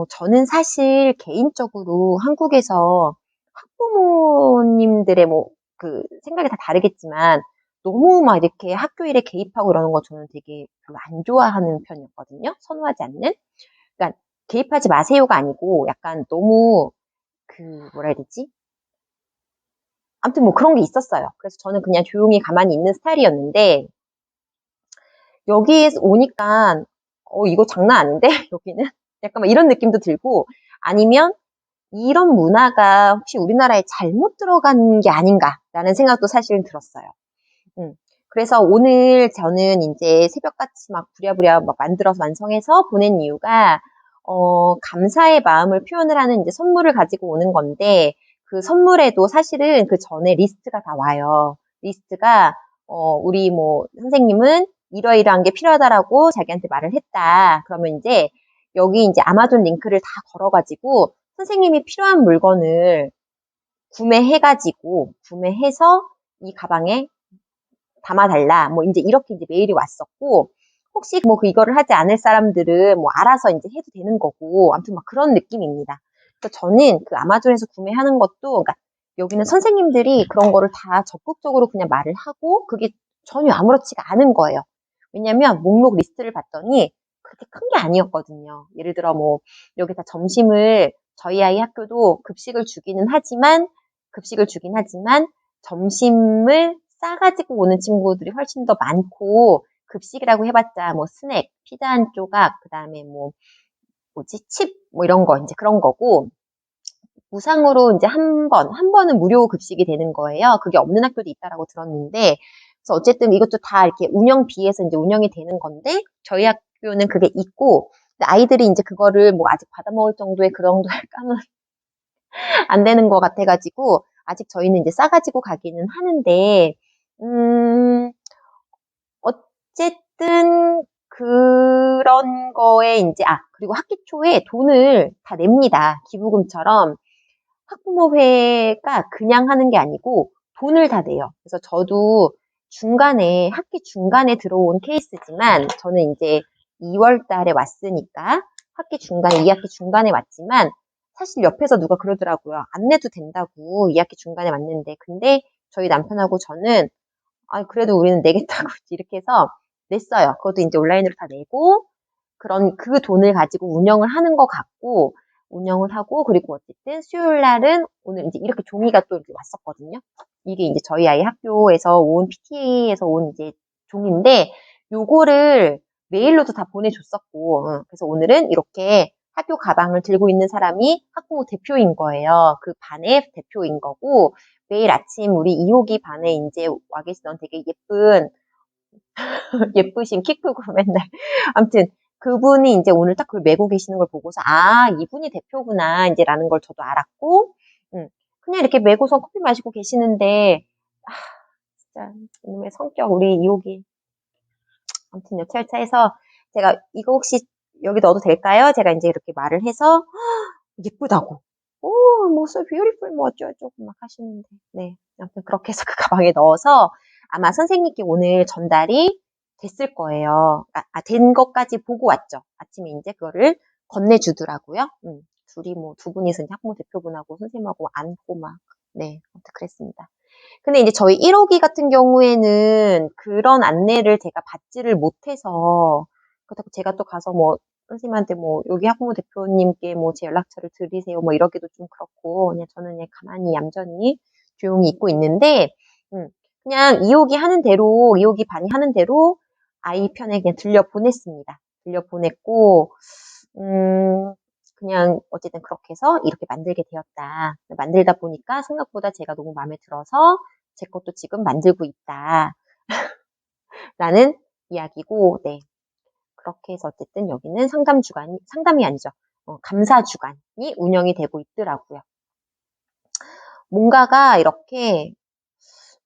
저는 사실 개인적으로 한국에서 학부모님들의 뭐 그 생각이 다 다르겠지만 너무 막 이렇게 학교 일에 개입하고 이러는 거 저는 되게 별로 안 좋아하는 편이었거든요. 선호하지 않는. 그러니까 개입하지 마세요가 아니고 약간 너무 뭐라 해야 되지? 아무튼 뭐 그런 게 있었어요. 그래서 저는 그냥 조용히 가만히 있는 스타일이었는데 여기에 오니까 이거 장난 아닌데 여기는 약간 막 이런 느낌도 들고 아니면 이런 문화가 혹시 우리나라에 잘못 들어간 게 아닌가라는 생각도 사실은 들었어요. 그래서 오늘 저는 이제 새벽같이 막 부랴부랴 막 만들어서 완성해서 보낸 이유가 감사의 마음을 표현을 하는 이제 선물을 가지고 오는 건데 그 선물에도 사실은 그 전에 리스트가 다 와요. 리스트가 우리 뭐 선생님은 이러이러한 게 필요하다라고 자기한테 말을 했다. 그러면 이제 여기 이제 아마존 링크를 다 걸어가지고 선생님이 필요한 물건을 구매해서 이 가방에 담아달라. 뭐 이제 이렇게 이제 메일이 왔었고 혹시 뭐 이거를 하지 않을 사람들은 뭐 알아서 이제 해도 되는 거고 아무튼 막 그런 느낌입니다. 그래서 저는 그 아마존에서 구매하는 것도 그러니까 여기는 선생님들이 그런 거를 다 적극적으로 그냥 말을 하고 그게 전혀 아무렇지가 않은 거예요. 왜냐면 목록 리스트를 봤더니 그렇게 큰 게 아니었거든요. 예를 들어 뭐 여기다 점심을 저희 아이 학교도 급식을 주긴 하지만 점심을 싸가지고 오는 친구들이 훨씬 더 많고 급식이라고 해봤자 뭐 스낵, 피자 한 조각, 그 다음에 뭐 뭐지 칩 뭐 이런 거 이제 그런 거고 무상으로 이제 한 번은 무료 급식이 되는 거예요. 그게 없는 학교도 있다라고 들었는데, 그래서 어쨌든 이것도 다 이렇게 운영비에서 이제 운영이 되는 건데, 저희 학교는 그게 있고, 아이들이 이제 그거를 뭐 아직 받아먹을 정도의 그 정도의 감은 안 되는 것 같아가지고, 아직 저희는 이제 싸가지고 가기는 하는데, 어쨌든 그런 거에 이제, 그리고 학기 초에 돈을 다 냅니다. 기부금처럼. 학부모회가 그냥 하는 게 아니고 돈을 다 내요. 그래서 저도 학기 중간에 들어온 케이스지만 저는 이제 2월 달에 왔으니까 2학기 중간에 왔지만 사실 옆에서 누가 그러더라고요. 안 내도 된다고 2학기 중간에 왔는데 근데 저희 남편하고 저는 그래도 우리는 내겠다고 이렇게 해서 냈어요. 그것도 이제 온라인으로 다 내고 그 돈을 가지고 운영을 하는 것 같고 운영을 하고 그리고 어쨌든 수요일 날은 오늘 이제 이렇게 종이가 또 이렇게 왔었거든요. 이게 이제 저희 아이 학교에서 온 PTA에서 온 이제 종인데 요거를 메일로도 다 보내줬었고 그래서 오늘은 이렇게 학교 가방을 들고 있는 사람이 학부모 대표인 거예요. 그 반의 대표인 거고 매일 아침 우리 2호기 반에 이제 와 계시던 되게 예쁘신 키 크고 맨날 아무튼 그분이 이제 오늘 딱 그걸 메고 계시는 걸 보고서 이분이 대표구나 이제라는 걸 저도 알았고 그냥 이렇게 메고서 커피 마시고 계시는데 진짜 이놈의 성격 우리 이호기 아무튼 여차여차해서 제가 이거 혹시 여기 넣어도 될까요? 제가 이제 이렇게 말을 해서 예쁘다고 뭐 so beautiful 뭐 어쩌고저쩌고 막 하시는데 네 아무튼 그렇게 해서 그 가방에 넣어서 아마 선생님께 오늘 전달이 됐을 거예요. 된 것까지 보고 왔죠. 아침에 이제 그거를 건네주더라고요. 둘이 뭐 두 분이서 이제 학부모 대표분하고 선생님하고 안고 막 네, 아무튼 그랬습니다. 근데 이제 저희 1호기 같은 경우에는 그런 안내를 제가 받지를 못해서 그렇다고 제가 또 가서 뭐 선생님한테 뭐 여기 학부모 대표님께 뭐 제 연락처를 드리세요 뭐 이러기도 좀 그렇고 그냥 저는 그냥 가만히 얌전히 조용히 있고 있는데 그냥 2호기 반이 하는 대로 아이 편에 그냥 들려보냈습니다. 들려보냈고 그냥 어쨌든 그렇게 해서 이렇게 만들게 되었다. 만들다 보니까 생각보다 제가 너무 마음에 들어서 제 것도 지금 만들고 있다. 라는 이야기고, 네. 그렇게 해서 어쨌든 여기는 상담이 아니죠. 감사 주간이 운영이 되고 있더라고요. 뭔가가 이렇게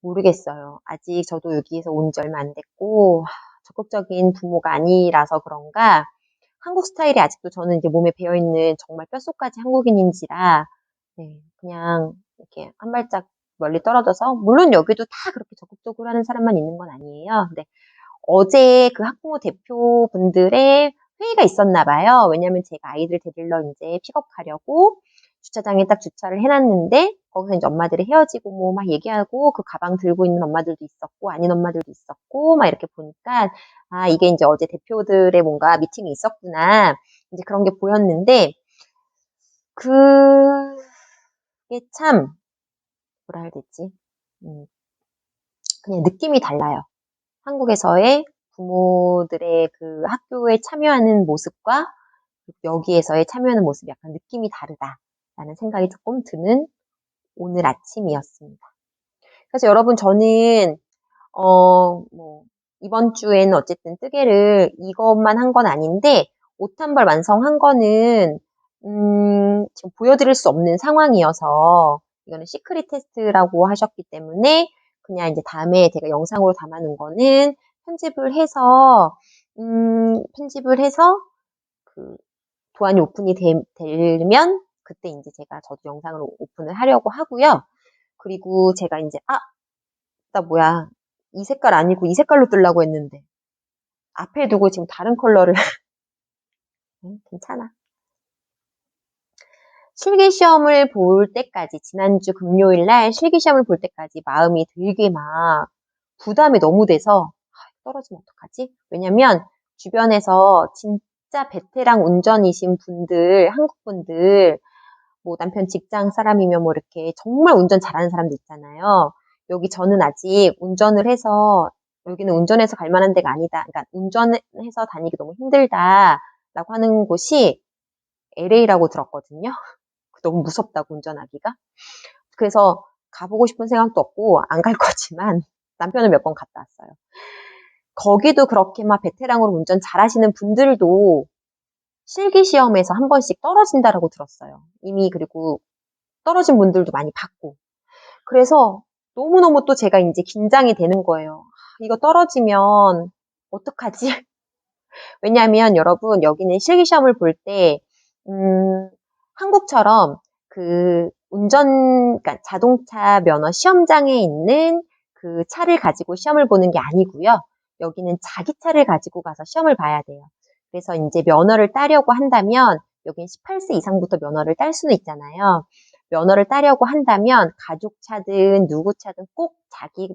모르겠어요. 아직 저도 여기에서 온 지 얼마 안 됐고, 적극적인 부모가 아니라서 그런가, 한국 스타일이 아직도 저는 이제 몸에 배어있는 정말 뼛속까지 한국인인지라, 네, 그냥 이렇게 한 발짝 멀리 떨어져서, 물론 여기도 다 그렇게 적극적으로 하는 사람만 있는 건 아니에요. 근데 어제 그 학부모 대표분들의 회의가 있었나 봐요. 왜냐면 제가 아이들 데리러 이제 픽업하려고 주차장에 딱 주차를 해놨는데 거기서 이제 엄마들이 헤어지고 뭐 막 얘기하고 그 가방 들고 있는 엄마들도 있었고 아닌 엄마들도 있었고 막 이렇게 보니까 이게 이제 어제 대표들의 뭔가 미팅이 있었구나 이제 그런 게 보였는데 그게 참 뭐라 해야 되지? 그냥 느낌이 달라요. 한국에서의 부모들의 그 학교에 참여하는 모습과 여기에서의 참여하는 모습이 약간 느낌이 다르다라는 생각이 조금 드는 오늘 아침이었습니다. 그래서 여러분 저는 뭐 이번 주에는 어쨌든 뜨개를 이것만 한 건 아닌데 옷 한 벌 완성한 거는 지금 보여드릴 수 없는 상황이어서 이거는 시크릿 테스트라고 하셨기 때문에 그냥 이제 다음에 제가 영상으로 담아놓은 거는 편집을 해서 그 도안이 오픈이 되면 그때 이제 제가 저도 영상으로 오픈을 하려고 하고요. 그리고 제가 이제 나 뭐야 이 색깔 아니고 이 색깔로 뜨려고 했는데 앞에 두고 지금 다른 컬러를 괜찮아. 실기시험을 볼 때까지, 지난주 금요일 날 실기시험을 볼 때까지 마음이 되게 막 부담이 너무 돼서 떨어지면 어떡하지? 왜냐면 주변에서 진짜 베테랑 운전이신 분들, 한국 분들, 뭐 남편 직장 사람이면 뭐 이렇게 정말 운전 잘하는 사람들 있잖아요. 여기 저는 아직 운전을 해서, 여기는 운전해서 갈 만한 데가 아니다. 그러니까 운전해서 다니기 너무 힘들다라고 하는 곳이 LA라고 들었거든요. 너무 무섭다고 운전하기가. 그래서 가보고 싶은 생각도 없고 안 갈 거지만 남편을 몇 번 갔다 왔어요. 거기도 그렇게 막 베테랑으로 운전 잘하시는 분들도 실기시험에서 한 번씩 떨어진다라고 들었어요. 이미 그리고 떨어진 분들도 많이 봤고. 그래서 너무너무 또 제가 이제 긴장이 되는 거예요. 이거 떨어지면 어떡하지? 왜냐하면 여러분 여기는 실기시험을 볼 때, 한국처럼 그 그러니까 자동차 면허 시험장에 있는 그 차를 가지고 시험을 보는 게 아니고요. 여기는 자기 차를 가지고 가서 시험을 봐야 돼요. 그래서 이제 면허를 따려고 한다면, 여긴 18세 이상부터 면허를 딸 수는 있잖아요. 면허를 따려고 한다면 가족 차든 누구 차든 꼭 자기가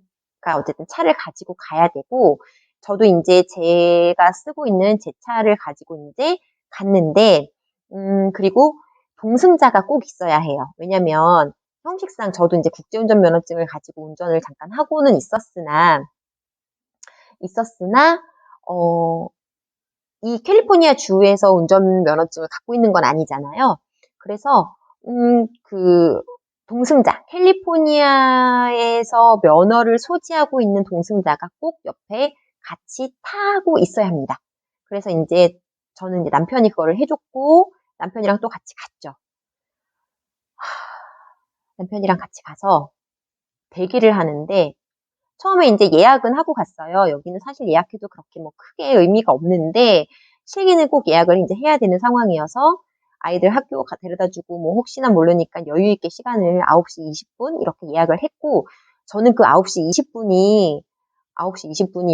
어쨌든 차를 가지고 가야 되고, 저도 이제 제가 쓰고 있는 제 차를 가지고 이제 갔는데, 그리고 동승자가 꼭 있어야 해요. 왜냐면 형식상 저도 이제 국제운전 면허증을 가지고 운전을 잠깐 하고는 있었으나, 어, 이 캘리포니아 주에서 운전 면허증을 갖고 있는 건 아니잖아요. 그래서, 그, 동승자, 캘리포니아에서 면허를 소지하고 있는 동승자가 꼭 옆에 같이 타고 있어야 합니다. 그래서 이제 저는 이제 남편이 그거를 해줬고, 남편이랑 또 같이 갔죠. 남편이랑 같이 가서 대기를 하는데, 처음에 이제 예약은 하고 갔어요. 여기는 사실 예약해도 그렇게 뭐 크게 의미가 없는데, 실기는 꼭 예약을 이제 해야 되는 상황이어서 아이들 학교 데려다 주고 뭐 혹시나 모르니까 여유 있게 시간을 9시 20분 이렇게 예약을 했고, 저는 그 9시 20분이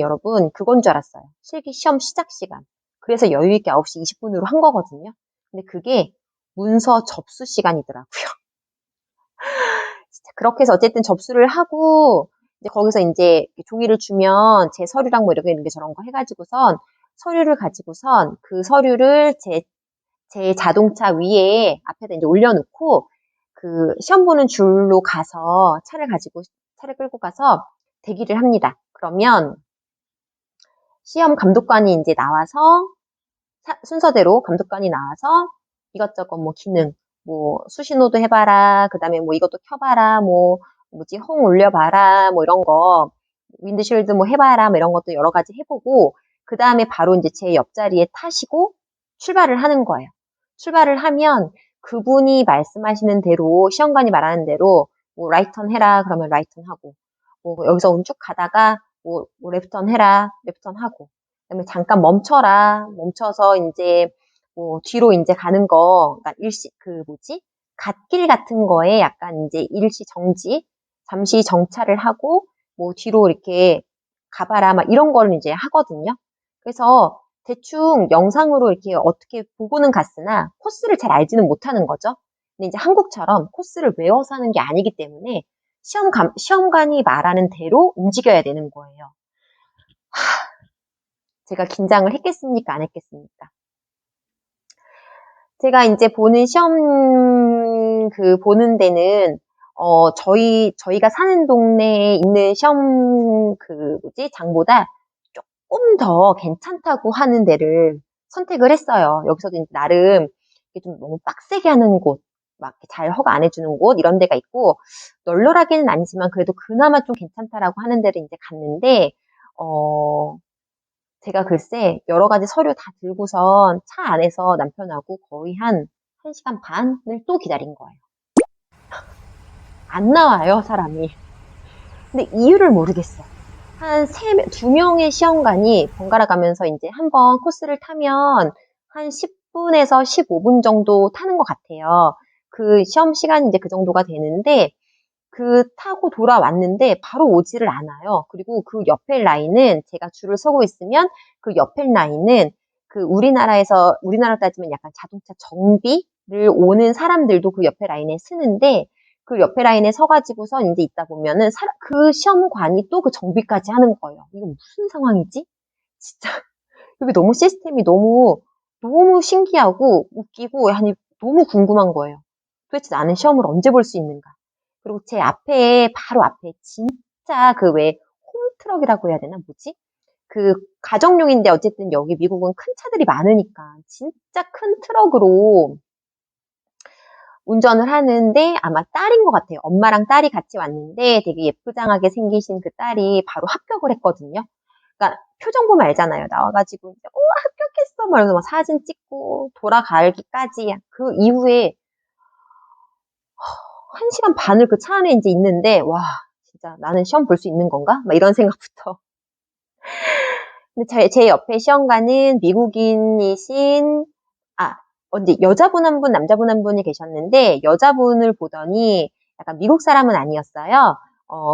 여러분 그건 줄 알았어요. 실기 시험 시작 시간. 그래서 여유 있게 9시 20분으로 한 거거든요. 근데 그게 문서 접수 시간이더라고요. 진짜 그렇게 해서 어쨌든 접수를 하고, 이제 거기서 이제 종이를 주면 제 서류랑 뭐 이런 게 저런 거 해가지고선 서류를 가지고선 그 서류를 제 자동차 위에 앞에다 이제 올려놓고 그 시험 보는 줄로 가서 차를 끌고 가서 대기를 합니다. 그러면 시험 감독관이 이제 나와서 순서대로 감독관이 나와서 이것저것 뭐 기능, 뭐 수신호도 해봐라, 그 다음에 뭐 이것도 켜봐라, 뭐 뭐지 홍 올려봐라, 뭐 이런 거 윈드쉴드 뭐 해봐라, 뭐 이런 것도 여러 가지 해보고, 그 다음에 바로 이제 제 옆자리에 타시고 출발을 하는 거예요. 출발을 하면 그분이 말씀하시는 대로, 시험관이 말하는 대로 뭐 라이턴 해라 그러면 라이턴 하고, 뭐 여기서 쭉 가다가 뭐 레프턴 해라 레프턴 하고, 그다음에 잠깐 멈춰라. 멈춰서 이제 뭐 뒤로 이제 가는 거, 그러니까 갓길 같은 거에 약간 이제 일시 정지, 잠시 정차를 하고 뭐 뒤로 이렇게 가봐라 막 이런 거를 이제 하거든요. 그래서 대충 영상으로 이렇게 어떻게 보고는 갔으나 코스를 잘 알지는 못하는 거죠. 근데 이제 한국처럼 코스를 외워서 하는 게 아니기 때문에 시험관이 말하는 대로 움직여야 되는 거예요. 제가 긴장을 했겠습니까? 안 했겠습니까? 제가 이제 보는 시험, 보는 데는, 저희가 사는 동네에 있는 시험, 장보다 조금 더 괜찮다고 하는 데를 선택을 했어요. 여기서도 이제 나름 좀 너무 빡세게 하는 곳, 막 잘 허가 안 해주는 곳, 이런 데가 있고, 널널하게는 아니지만 그래도 그나마 좀 괜찮다라고 하는 데를 이제 갔는데, 제가 글쎄 여러 가지 서류 다 들고선 차 안에서 남편하고 거의 한 1시간 반을 또 기다린 거예요. 안 나와요, 사람이. 근데 이유를 모르겠어. 한 2명의 시험관이 번갈아 가면서 이제 한번 코스를 타면 한 10분에서 15분 정도 타는 것 같아요. 그 시험 시간이 이제 그 정도가 되는데, 타고 돌아왔는데 바로 오지를 않아요. 그리고 그 옆에 라인은 제가 줄을 서고 있으면 그 옆에 라인은 우리나라 따지면 약간 자동차 정비? 오는 사람들도 그 옆에 라인에 서는데 그 옆에 라인에 서가지고서 이제 있다 보면은 그 시험관이 또 그 정비까지 하는 거예요. 이거 무슨 상황이지? 진짜 이게 너무 시스템이 너무 신기하고 웃기고 아니 너무 궁금한 거예요. 도대체 나는 시험을 언제 볼 수 있는가? 그리고 제 앞에 바로 앞에 진짜 그 왜 홈트럭이라고 해야 되나 뭐지? 그 가정용인데 어쨌든 여기 미국은 큰 차들이 많으니까 진짜 큰 트럭으로 운전을 하는데 아마 딸인 것 같아요. 엄마랑 딸이 같이 왔는데 되게 예쁘장하게 생기신 그 딸이 바로 합격을 했거든요. 그러니까 표정 보면 알잖아요. 나와가지고 이제 합격했어 막 이러면서 막 사진 찍고 돌아가기까지 그 이후에 1시간 반을 그 차 안에 이제 있는데 와 진짜 나는 시험 볼 수 있는 건가? 막 이런 생각부터. 근데 제 옆에 시험관은 미국인이신 언제 여자분 한 분, 남자분 한 분이 계셨는데 여자분을 보더니 약간 미국 사람은 아니었어요.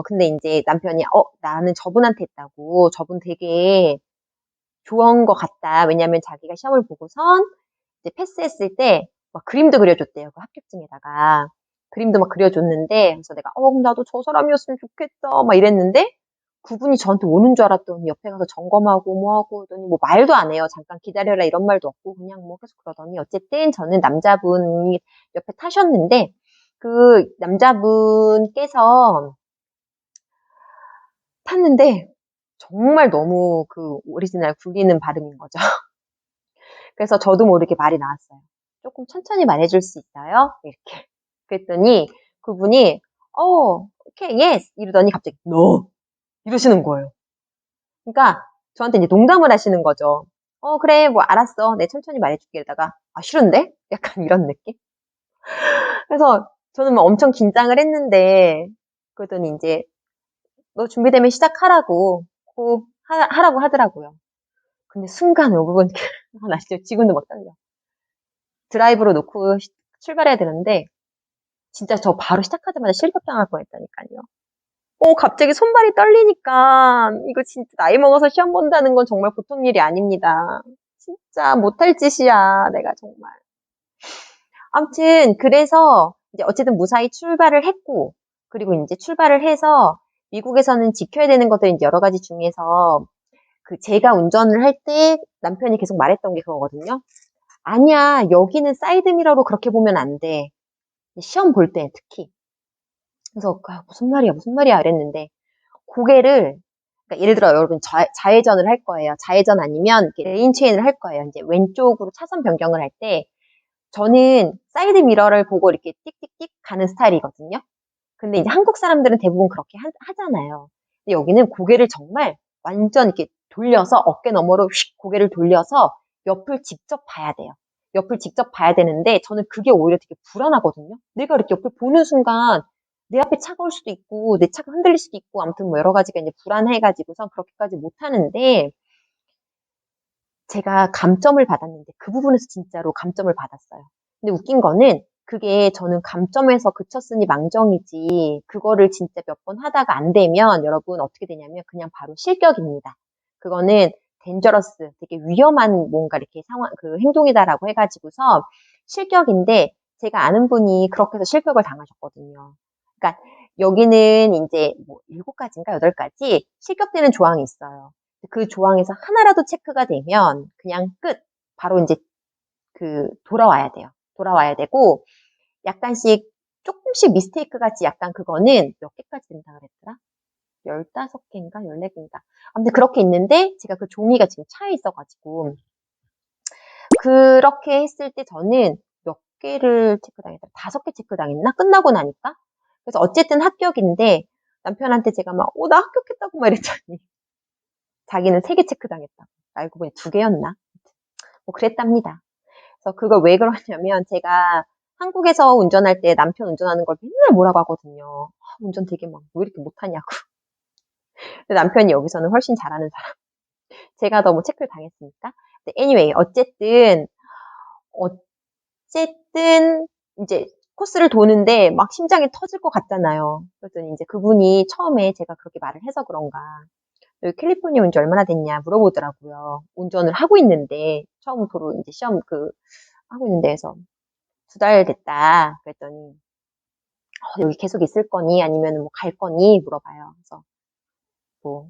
근데 이제 남편이 나는 저분한테 했다고. 저분 되게 좋은 것 같다. 왜냐면 자기가 시험을 보고선 이제 패스했을 때 막 그림도 그려줬대요. 그 합격증에다가. 그림도 막 그려줬는데, 그래서 내가, 그럼 나도 저 사람이었으면 좋겠다. 막 이랬는데, 그분이 저한테 오는 줄 알았더니 옆에 가서 점검하고 뭐 하고 그러더니 뭐 말도 안 해요. 잠깐 기다려라 이런 말도 없고 그냥 뭐 계속 그러더니 어쨌든 저는 남자분이 옆에 타셨는데, 그 남자분께서 탔는데, 정말 너무 그 오리지널 굴리는 발음인 거죠. 그래서 저도 모르게 말이 나왔어요. 조금 천천히 말해줄 수 있어요? 이렇게. 그랬더니 그분이, 오케이, 예스! 이러더니 갑자기, no! 이러시는 거예요. 그러니까 저한테 이제 농담을 하시는 거죠. 그래, 뭐, 알았어. 내 천천히 말해줄게. 이러다가, 싫은데? 약간 이런 느낌? 그래서 저는 막 엄청 긴장을 했는데, 그러더니 이제, 너 준비되면 시작하라고, 하라고 하더라고요. 근데 순간 여러분, 나 진짜 지금도 막 떨려. 드라이브로 놓고 출발해야 되는데 진짜 저 바로 시작하자마자 실격당할 뻔했다니까요. 갑자기 손발이 떨리니까 이거 진짜 나이 먹어서 시험 본다는 건 정말 보통 일이 아닙니다. 진짜 못할 짓이야, 내가 정말. 아무튼 그래서 이제 어쨌든 무사히 출발을 했고 그리고 이제 출발을 해서 미국에서는 지켜야 되는 것들 이제 여러 가지 중에서 그 제가 운전을 할 때 남편이 계속 말했던 게 그거거든요. 아니야, 여기는 사이드미러로 그렇게 보면 안 돼. 시험 볼 때 특히. 그래서 무슨 말이야 이랬는데 고개를 그러니까 예를 들어 여러분 좌회전을 할 거예요. 좌회전 아니면 레인 체인을 할 거예요. 이제 왼쪽으로 차선 변경을 할 때 저는 사이드 미러를 보고 이렇게 띡띡띡 가는 스타일이거든요. 근데 이제 한국 사람들은 대부분 그렇게 하잖아요. 근데 여기는 고개를 정말 완전 이렇게 돌려서 어깨 너머로 휙 고개를 돌려서 옆을 직접 봐야 돼요. 옆을 직접 봐야 되는데 저는 그게 오히려 되게 불안하거든요. 내가 이렇게 옆을 보는 순간 내 앞에 차가 올 수도 있고 내 차가 흔들릴 수도 있고 아무튼 뭐 여러 가지가 이제 불안해가지고선 그렇게까지 못하는데 제가 감점을 받았는데 그 부분에서 진짜로 감점을 받았어요. 근데 웃긴 거는 그게 저는 감점에서 그쳤으니 망정이지 그거를 진짜 몇 번 하다가 안 되면 여러분 어떻게 되냐면 그냥 바로 실격입니다. 그거는 덴저러스 되게 위험한 뭔가 이렇게 상황 그 행동이다라고 해가지고서 실격인데 제가 아는 분이 그렇게 해서 실격을 당하셨거든요. 그러니까 여기는 이제 뭐 7가지인가 8가지 실격되는 조항이 있어요. 그 조항에서 하나라도 체크가 되면 그냥 끝. 바로 이제 돌아와야 돼요. 돌아와야 되고 약간씩 조금씩 미스테이크 같이 약간 그거는 몇 개까지 된다 그랬더라? 15개인가 14개인가. 아무튼 그렇게 있는데 제가 그 종이가 지금 차에 있어가지고 그렇게 했을 때 저는 몇 개를 체크당했더라? 5개 체크당했나? 끝나고 나니까. 그래서 어쨌든 합격인데 남편한테 제가 막 나 합격했다고 막 이랬더니 자기는 3개 체크당했다고. 알고 보니 2개였나? 뭐 그랬답니다. 그래서 그걸 왜 그러냐면 제가 한국에서 운전할 때 남편 운전하는 걸 맨날 뭐라고 하거든요. 운전 되게 막 왜 이렇게 못하냐고. 근데 남편이 여기서는 훨씬 잘하는 사람. 제가 너무 체크를 당했으니까. 근데 anyway, 어쨌든 이제 코스를 도는데 막 심장이 터질 것 같잖아요. 그랬더니 이제 그분이 처음에 제가 그렇게 말을 해서 그런가. 여기 캘리포니아 온 지 얼마나 됐냐 물어보더라고요. 운전을 하고 있는데 처음으로 이제 시험 하고 있는 데에서 2달 됐다. 그랬더니 여기 계속 있을 거니 아니면 뭐 갈 거니 물어봐요. 그래서 뭐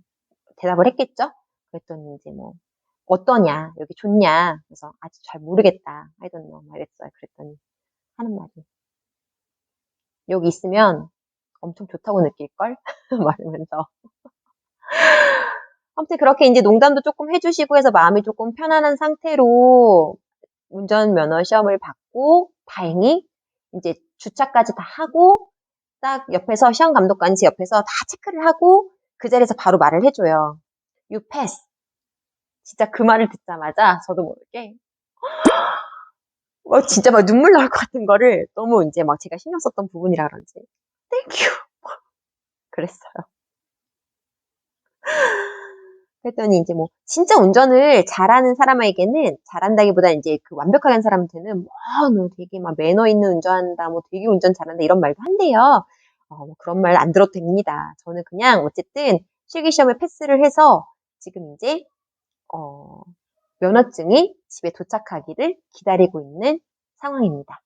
대답을 했겠죠? 그랬더니 이제 뭐 어떠냐, 여기 좋냐. 그래서 아직 잘 모르겠다. I don't know. 말했어요. 그랬더니 하는 말이 여기 있으면 엄청 좋다고 느낄걸? 말하면서 아무튼 그렇게 이제 농담도 조금 해주시고 해서 마음이 조금 편안한 상태로 운전면허 시험을 받고 다행히 이제 주차까지 다 하고 딱 옆에서 시험 감독관이 옆에서 다 체크를 하고 그 자리에서 바로 말을 해줘요. You pass. 진짜 그 말을 듣자마자 저도 모르게 진짜 막 눈물 나올 것 같은 거를 너무 이제 막 제가 신경 썼던 부분이라 그런지 Thank you. 그랬어요. 그랬더니 이제 뭐 진짜 운전을 잘하는 사람에게는 잘한다기보다 이제 그 완벽하게 하는 사람한테는 너 되게 막 매너 있는 운전한다, 뭐 되게 운전 잘한다 이런 말도 한대요. 뭐 그런 말 안 들어도 됩니다. 저는 그냥 어쨌든 실기시험에 패스를 해서 지금 이제 면허증이 집에 도착하기를 기다리고 있는 상황입니다.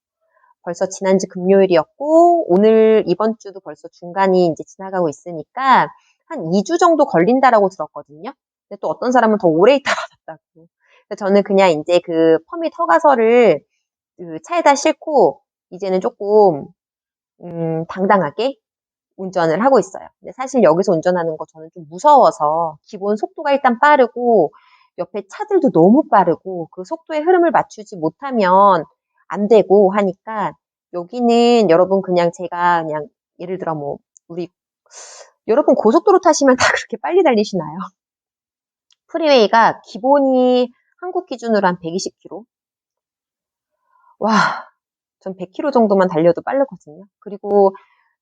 벌써 지난주 금요일이었고 오늘 이번 주도 벌써 중간이 이제 지나가고 있으니까 한 2주 정도 걸린다라고 들었거든요. 근데 또 어떤 사람은 더 오래 있다 받았다고. 그래서 저는 그냥 이제 그 퍼밋 허가서를 그 차에다 싣고 이제는 조금 당당하게 운전을 하고 있어요. 근데 사실 여기서 운전하는 거 저는 좀 무서워서 기본 속도가 일단 빠르고 옆에 차들도 너무 빠르고 그 속도의 흐름을 맞추지 못하면 안 되고 하니까 여기는 여러분 그냥 제가 그냥 예를 들어 뭐 우리 여러분 고속도로 타시면 다 그렇게 빨리 달리시나요? 프리웨이가 기본이 한국 기준으로 한 120km. 와, 전 100km 정도만 달려도 빠르거든요. 그리고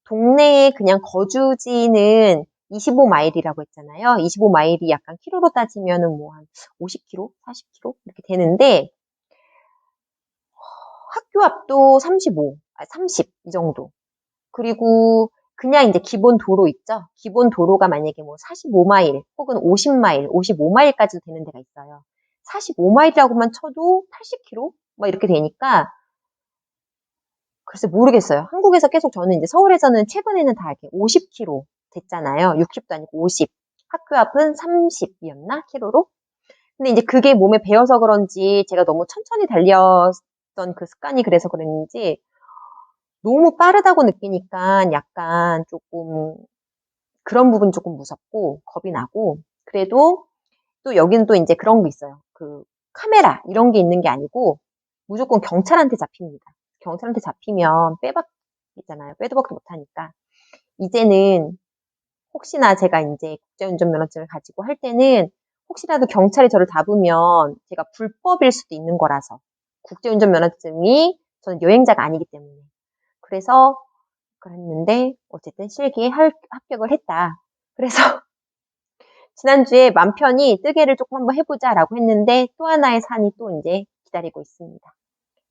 동네에 그냥 거주지는 25마일이라고 했잖아요. 25마일이 약간 키로로 따지면은 뭐 한 50km, 40km 이렇게 되는데 학교 앞도 30 이 정도. 그리고 그냥 이제 기본 도로 있죠. 기본 도로가 만약에 뭐 45마일 혹은 50마일, 55마일까지도 되는 데가 있어요. 45마일이라고만 쳐도 80km? 막 이렇게 되니까 글쎄 모르겠어요. 한국에서 계속 저는 이제 서울에서는 최근에는 다 이렇게 50km 됐잖아요. 60도 아니고 50. 학교 앞은 30이었나? 키로로? 근데 이제 그게 몸에 배어서 그런지 제가 너무 천천히 달렸던 그 습관이 그래서 그랬는지 너무 빠르다고 느끼니까 약간 조금 그런 부분이 조금 무섭고 겁이 나고 그래도 또 여기는 또 이제 그런 게 있어요. 그 카메라 이런 게 있는 게 아니고 무조건 경찰한테 잡힙니다. 경찰한테 잡히면 빼박 있잖아요. 빼도 박도 못하니까 이제는 혹시나 제가 이제 국제운전면허증을 가지고 할 때는 혹시라도 경찰이 저를 잡으면 제가 불법일 수도 있는 거라서 국제운전면허증이 저는 여행자가 아니기 때문에 그래서 그랬는데 어쨌든 실기에 합격을 했다. 그래서 지난주에 맘 편히 뜨개를 조금 한번 해보자라고 했는데 또 하나의 산이 또 이제 기다리고 있습니다.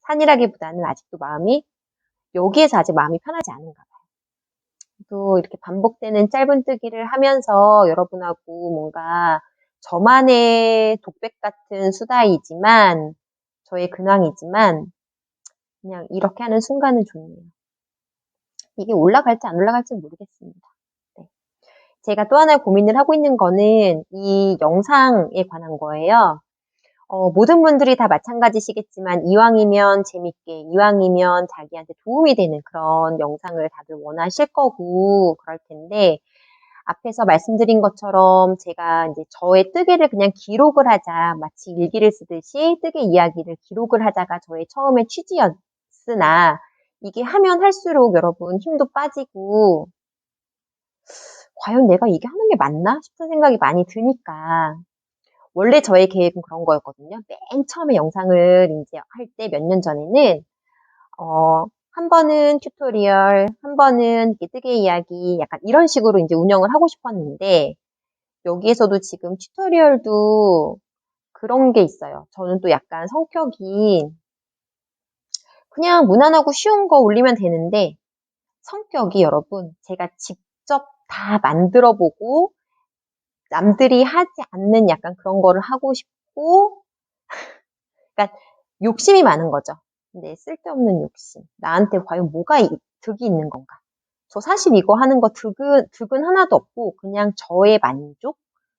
산이라기보다는 아직도 마음이 여기에서 아직 마음이 편하지 않은가 봐요. 또 이렇게 반복되는 짧은 뜨기를 하면서 여러분하고 뭔가 저만의 독백 같은 수다이지만 저의 근황이지만 그냥 이렇게 하는 순간은 좋네요. 이게 올라갈지 안 올라갈지 모르겠습니다. 네. 제가 또 하나 고민을 하고 있는 거는 이 영상에 관한 거예요. 모든 분들이 다 마찬가지시겠지만 이왕이면 재밌게, 이왕이면 자기한테 도움이 되는 그런 영상을 다들 원하실 거고 그럴 텐데 앞에서 말씀드린 것처럼 제가 이제 저의 뜨개를 그냥 기록을 하자, 마치 일기를 쓰듯이 뜨개 이야기를 기록을 하자가 저의 처음의 취지였으나 이게 하면 할수록 여러분 힘도 빠지고 과연 내가 이게 하는 게 맞나 싶은 생각이 많이 드니까 원래 저의 계획은 그런 거였거든요. 맨 처음에 영상을 이제 할 때 몇 년 전에는 한 번은 튜토리얼, 한 번은 뜨개 이야기 약간 이런 식으로 이제 운영을 하고 싶었는데 여기에서도 지금 튜토리얼도 그런 게 있어요. 저는 또 약간 성격이 그냥 무난하고 쉬운 거 올리면 되는데 성격이 여러분 제가 직접 다 만들어 보고 남들이 하지 않는 약간 그런 거를 하고 싶고 그러니까 욕심이 많은 거죠. 네, 쓸데없는 욕심. 나한테 과연 뭐가 득이 있는 건가? 저 사실 이거 하는 거 득은 하나도 없고, 그냥 저의 만족?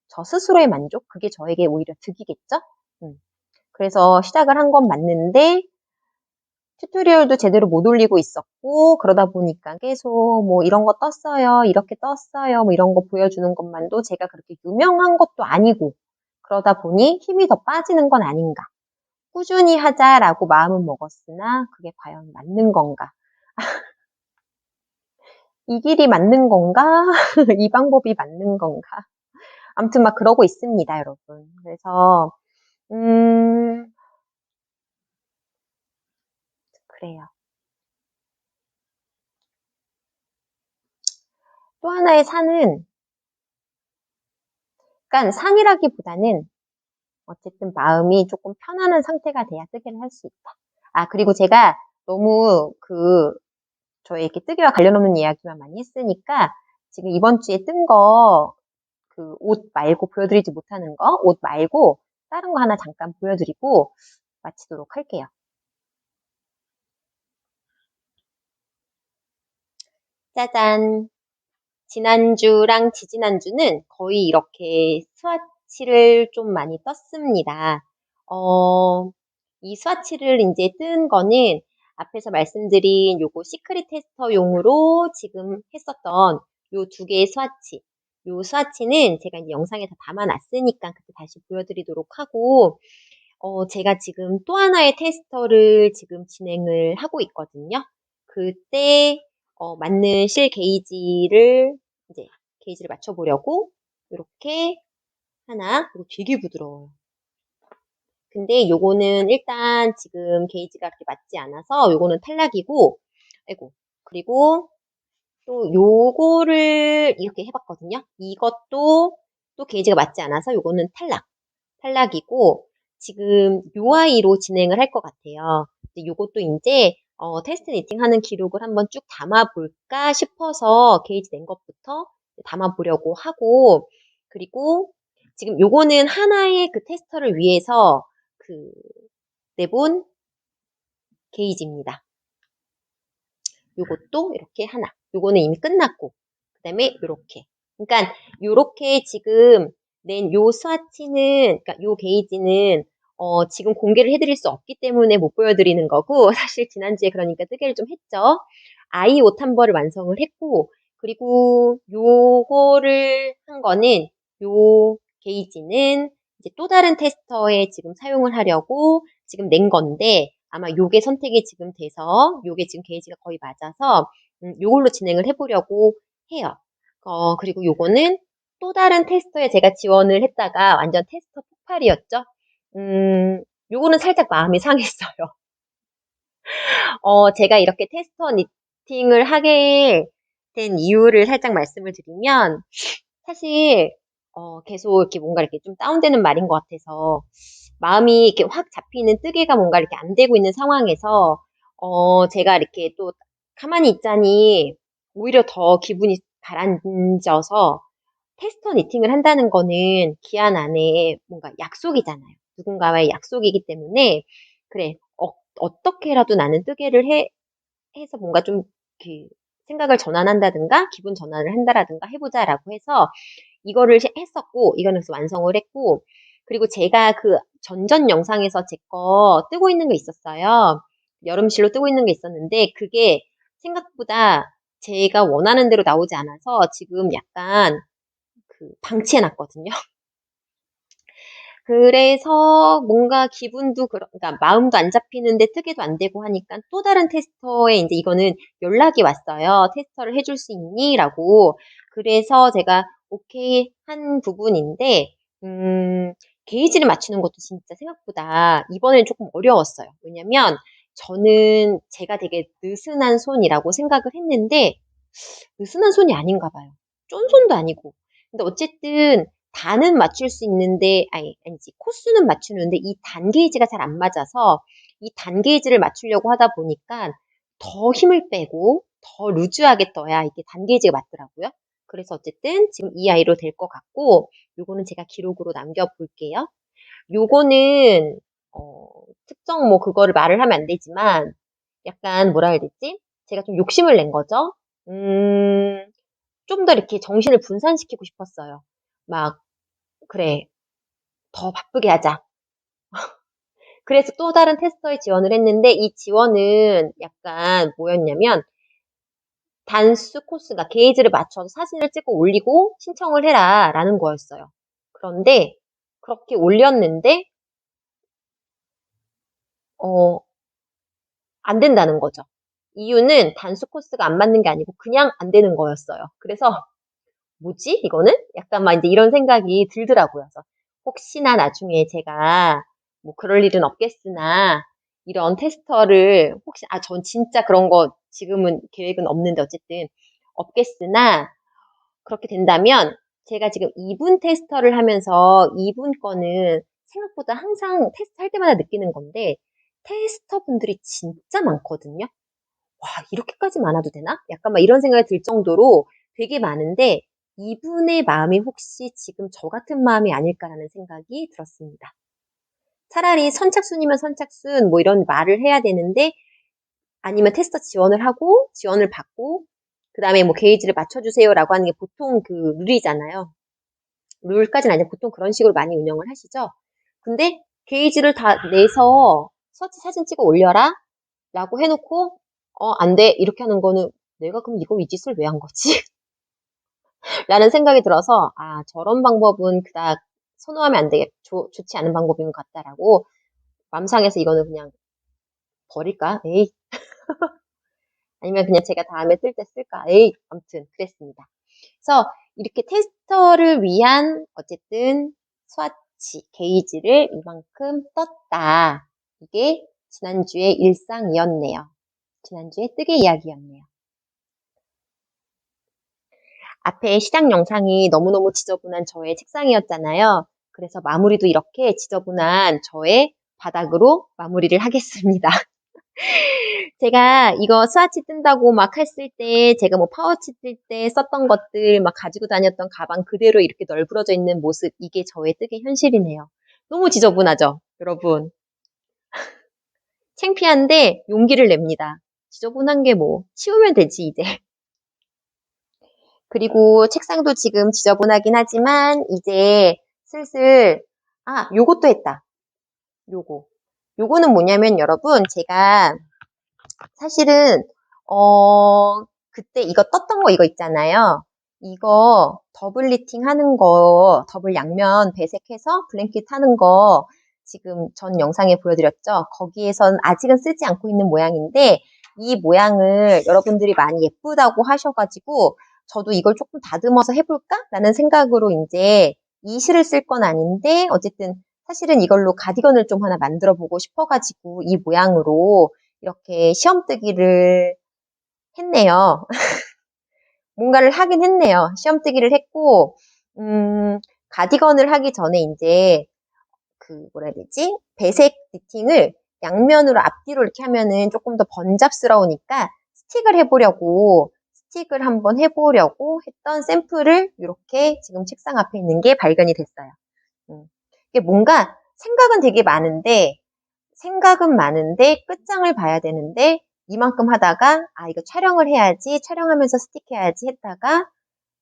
저 스스로의 만족? 그게 저에게 오히려 득이겠죠? 음. 그래서 시작을 한 건 맞는데, 튜토리얼도 제대로 못 올리고 있었고, 그러다 보니까 계속 뭐 이런 거 떴어요, 이렇게 떴어요, 뭐 이런 거 보여주는 것만도 제가 그렇게 유명한 것도 아니고, 그러다 보니 힘이 더 빠지는 건 아닌가. 꾸준히 하자라고 마음은 먹었으나, 그게 과연 맞는 건가? 이 길이 맞는 건가? 이 방법이 맞는 건가? 아무튼 막 그러고 있습니다, 여러분. 그래서, 음, 그래요. 또 하나의 산은, 그러니까 산이라기보다는 어쨌든 마음이 조금 편안한 상태가 돼야 뜨개를 할 수 있다. 아, 그리고 제가 너무 저의 이렇게 뜨개와 관련 없는 이야기만 많이 했으니까 지금 이번 주에 뜬 거, 그 옷 말고 보여드리지 못하는 거, 옷 말고 다른 거 하나 잠깐 보여드리고 마치도록 할게요. 짜잔. 지난주랑 지지난주는 거의 이렇게 스와치를 좀 많이 떴습니다. 이 스와치를 이제 뜬 거는 앞에서 말씀드린 요거 시크릿 테스터용으로 지금 했었던 요 두 개의 스와치. 요 스와치는 제가 이제 영상에 다 담아놨으니까 그때 다시 보여드리도록 하고, 제가 지금 또 하나의 테스터를 지금 진행을 하고 있거든요. 그때 맞는 실 게이지를 맞춰보려고 이렇게 하나, 이거 되게 부드러워요. 근데 요거는 일단 지금 게이지가 그렇게 맞지 않아서 요거는 탈락이고, 아이고, 그리고 또 요거를 이렇게 해봤거든요. 이것도 또 게이지가 맞지 않아서 요거는 탈락이고, 지금 요 아이로 진행을 할 것 같아요. 요것도 이제 테스트 니팅 하는 기록을 한번 쭉 담아볼까 싶어서 게이지 낸 것부터 담아보려고 하고, 그리고 지금 요거는 하나의 그 테스터를 위해서 내본 게이지입니다. 요것도 이렇게 하나. 요거는 이미 끝났고, 그 다음에 요렇게. 그러니까 요렇게 지금 낸 요 스와치는, 그러니까 요 게이지는 지금 공개를 해드릴 수 없기 때문에 못 보여드리는 거고, 사실 지난주에 그러니까 뜨개를 좀 했죠. 아이 옷 한 벌을 완성을 했고, 그리고 요거를 한 거는, 요 게이지는 이제 또 다른 테스터에 지금 사용을 하려고 지금 낸 건데, 아마 요게 선택이 지금 돼서, 요게 지금 게이지가 거의 맞아서, 요걸로 진행을 해보려고 해요. 그리고 요거는 또 다른 테스터에 제가 지원을 했다가 완전 테스터 폭발이었죠. 요거는 살짝 마음이 상했어요. 제가 이렇게 테스터 니팅을 하게 된 이유를 살짝 말씀을 드리면, 사실, 계속 이렇게 뭔가 이렇게 좀 다운되는 말인 것 같아서, 마음이 이렇게 확 잡히는 뜨개가 뭔가 이렇게 안 되고 있는 상황에서, 제가 이렇게 또 가만히 있자니, 오히려 더 기분이 가라앉아서, 테스터 니팅을 한다는 거는 기한 안에 뭔가 약속이잖아요. 누군가와의 약속이기 때문에, 그래, 어떻게라도 나는 뜨개를 해서 뭔가 좀, 그, 생각을 전환한다든가, 기분 전환을 한다라든가 해보자라고 해서, 이거를 했었고, 이거는 그래서 완성을 했고, 그리고 제가 그 전전 영상에서 제 거 뜨고 있는 게 있었어요. 여름실로 뜨고 있는 게 있었는데, 그게 생각보다 제가 원하는 대로 나오지 않아서 지금 약간 방치해놨거든요. 그래서 뭔가 기분도 그러니까 마음도 안 잡히는데 뜨개도 안 되고 하니까 또 다른 테스터에 이제 이거는 연락이 왔어요. 테스터를 해줄 수 있니? 라고. 그래서 제가 오케이 한 부분인데, 게이지를 맞추는 것도 진짜 생각보다 이번엔 조금 어려웠어요. 왜냐면 저는 제가 되게 느슨한 손이라고 생각을 했는데, 느슨한 손이 아닌가 봐요. 쫀손도 아니고. 근데 어쨌든 단은 맞출 수 있는데, 아니지, 코수는 맞추는데 이 단 게이지가 잘 안 맞아서 이 단 게이지를 맞추려고 하다 보니까 더 힘을 빼고 더 루즈하게 떠야 이게 단 게이지가 맞더라고요. 그래서 어쨌든 지금 이 아이로 될 것 같고, 요거는 제가 기록으로 남겨볼게요. 요거는 특정 뭐 그거를 말을 하면 안 되지만 약간 뭐라 해야 되지? 제가 좀 욕심을 낸 거죠. 좀 더 이렇게 정신을 분산시키고 싶었어요. 막 그래 더 바쁘게 하자. 그래서 또 다른 테스터에 지원을 했는데 이 지원은 약간 뭐였냐면 단수 코스가 게이지를 맞춰서 사진을 찍고 올리고 신청을 해라 라는 거였어요. 그런데 그렇게 올렸는데 안 된다는 거죠. 이유는 단수 코스가 안 맞는 게 아니고 그냥 안 되는 거였어요. 그래서 뭐지 이거는? 약간 막 이제 이런 생각이 들더라고요. 그래서 혹시나 나중에 제가 뭐 그럴 일은 없겠으나 이런 테스터를 혹시 전 진짜 그런 거 지금은 계획은 없는데 어쨌든 없겠으나 그렇게 된다면 제가 지금 2분 테스터를 하면서 2분 거는 생각보다 항상 테스트 할 때마다 느끼는 건데 테스터 분들이 진짜 많거든요. 와, 이렇게까지 많아도 되나? 약간 막 이런 생각이 들 정도로 되게 많은데 이분의 마음이 혹시 지금 저 같은 마음이 아닐까라는 생각이 들었습니다. 차라리 선착순이면 선착순 뭐 이런 말을 해야 되는데 아니면 테스터 지원을 하고 지원을 받고 그 다음에 뭐 게이지를 맞춰주세요라고 하는 게 보통 그 룰이잖아요. 룰까지는 아니고 보통 그런 식으로 많이 운영을 하시죠. 근데 게이지를 다 내서 서치 사진 찍어 올려라 라고 해놓고 안 돼 이렇게 하는 거는 내가 그럼 이 짓을 왜 한 거지? 라는 생각이 들어서 저런 방법은 그닥 선호하면 안 되겠, 좋지 않은 방법인 것 같다라고 맘상에서 이거는 그냥 버릴까? 에이. 아니면 그냥 제가 다음에 쓸 때 쓸까? 에이. 아무튼 그랬습니다. 그래서 이렇게 테스터를 위한 어쨌든 스와치 게이지를 이만큼 떴다. 이게 지난주의 일상이었네요. 지난주의 뜨개 이야기였네요. 앞에 시작 영상이 너무너무 지저분한 저의 책상이었잖아요. 그래서 마무리도 이렇게 지저분한 저의 바닥으로 마무리를 하겠습니다. 제가 이거 스와치 뜬다고 막 했을 때 제가 뭐 파우치 뜰 때 썼던 것들 막 가지고 다녔던 가방 그대로 이렇게 널브러져 있는 모습 이게 저의 뜨개 현실이네요. 너무 지저분하죠, 여러분? 창피한데 용기를 냅니다. 지저분한 게 뭐 치우면 되지 이제. 그리고 책상도 지금 지저분하긴 하지만 이제 슬슬 요것도 했다. 요거는 뭐냐면 여러분 제가 사실은 그때 이거 떴던 거 이거 있잖아요. 이거 더블 리팅 하는 거 더블 양면 배색해서 블랭킷 하는 거 지금 전 영상에 보여드렸죠. 거기에선 아직은 쓰지 않고 있는 모양인데 이 모양을 여러분들이 많이 예쁘다고 하셔가지고 저도 이걸 조금 다듬어서 해볼까? 라는 생각으로 이제 이 실을 쓸 건 아닌데 어쨌든 사실은 이걸로 가디건을 좀 하나 만들어 보고 싶어가지고 이 모양으로 이렇게 시험뜨기를 했네요. 뭔가를 하긴 했네요. 시험뜨기를 했고 가디건을 하기 전에 이제 뭐라 해야 되지? 배색 니팅을 양면으로 앞뒤로 이렇게 하면은 조금 더 번잡스러우니까 스틱을 한번 해보려고 했던 샘플을 이렇게 지금 책상 앞에 있는 게 발견이 됐어요. 이게 뭔가 생각은 많은데 끝장을 봐야 되는데 이만큼 하다가 이거 촬영을 해야지 촬영하면서 스틱해야지 했다가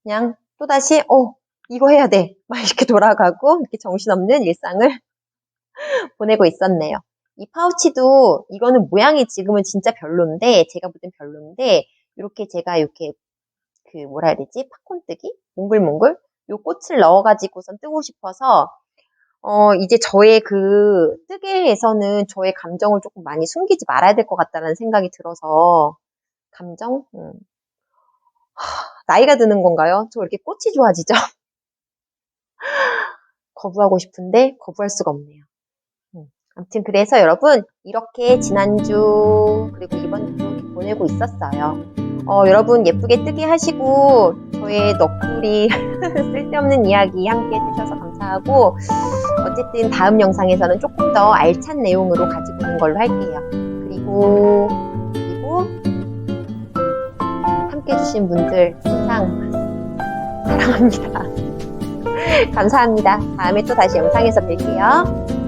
그냥 또다시 이거 해야 돼 막 이렇게 돌아가고 이렇게 정신없는 일상을 보내고 있었네요. 이 파우치도 이거는 모양이 지금은 진짜 별론데 제가 볼 땐 별론데 이렇게 제가 이렇게 뭐라 해야 되지? 팝콘뜨기? 몽글몽글? 요 꽃을 넣어가지고선 뜨고 싶어서 이제 저의 뜨개에서는 저의 감정을 조금 많이 숨기지 말아야 될 것 같다는 생각이 들어서, 감정? 나이가 드는 건가요? 저 왜 이렇게 꽃이 좋아지죠? 거부하고 싶은데, 거부할 수가 없네요. 아무튼 그래서 여러분, 이렇게 지난주, 그리고 이번 주 이렇게 보내고 있었어요. 여러분 예쁘게 뜨개 하시고, 저의 너구리 쓸데없는 이야기 함께 해주셔서 감사하고, 어쨌든 다음 영상에서는 조금 더 알찬 내용으로 가지고 오는 걸로 할게요. 그리고 함께 해주신 분들 항상 사랑합니다. 감사합니다. 다음에 또 다시 영상에서 뵐게요.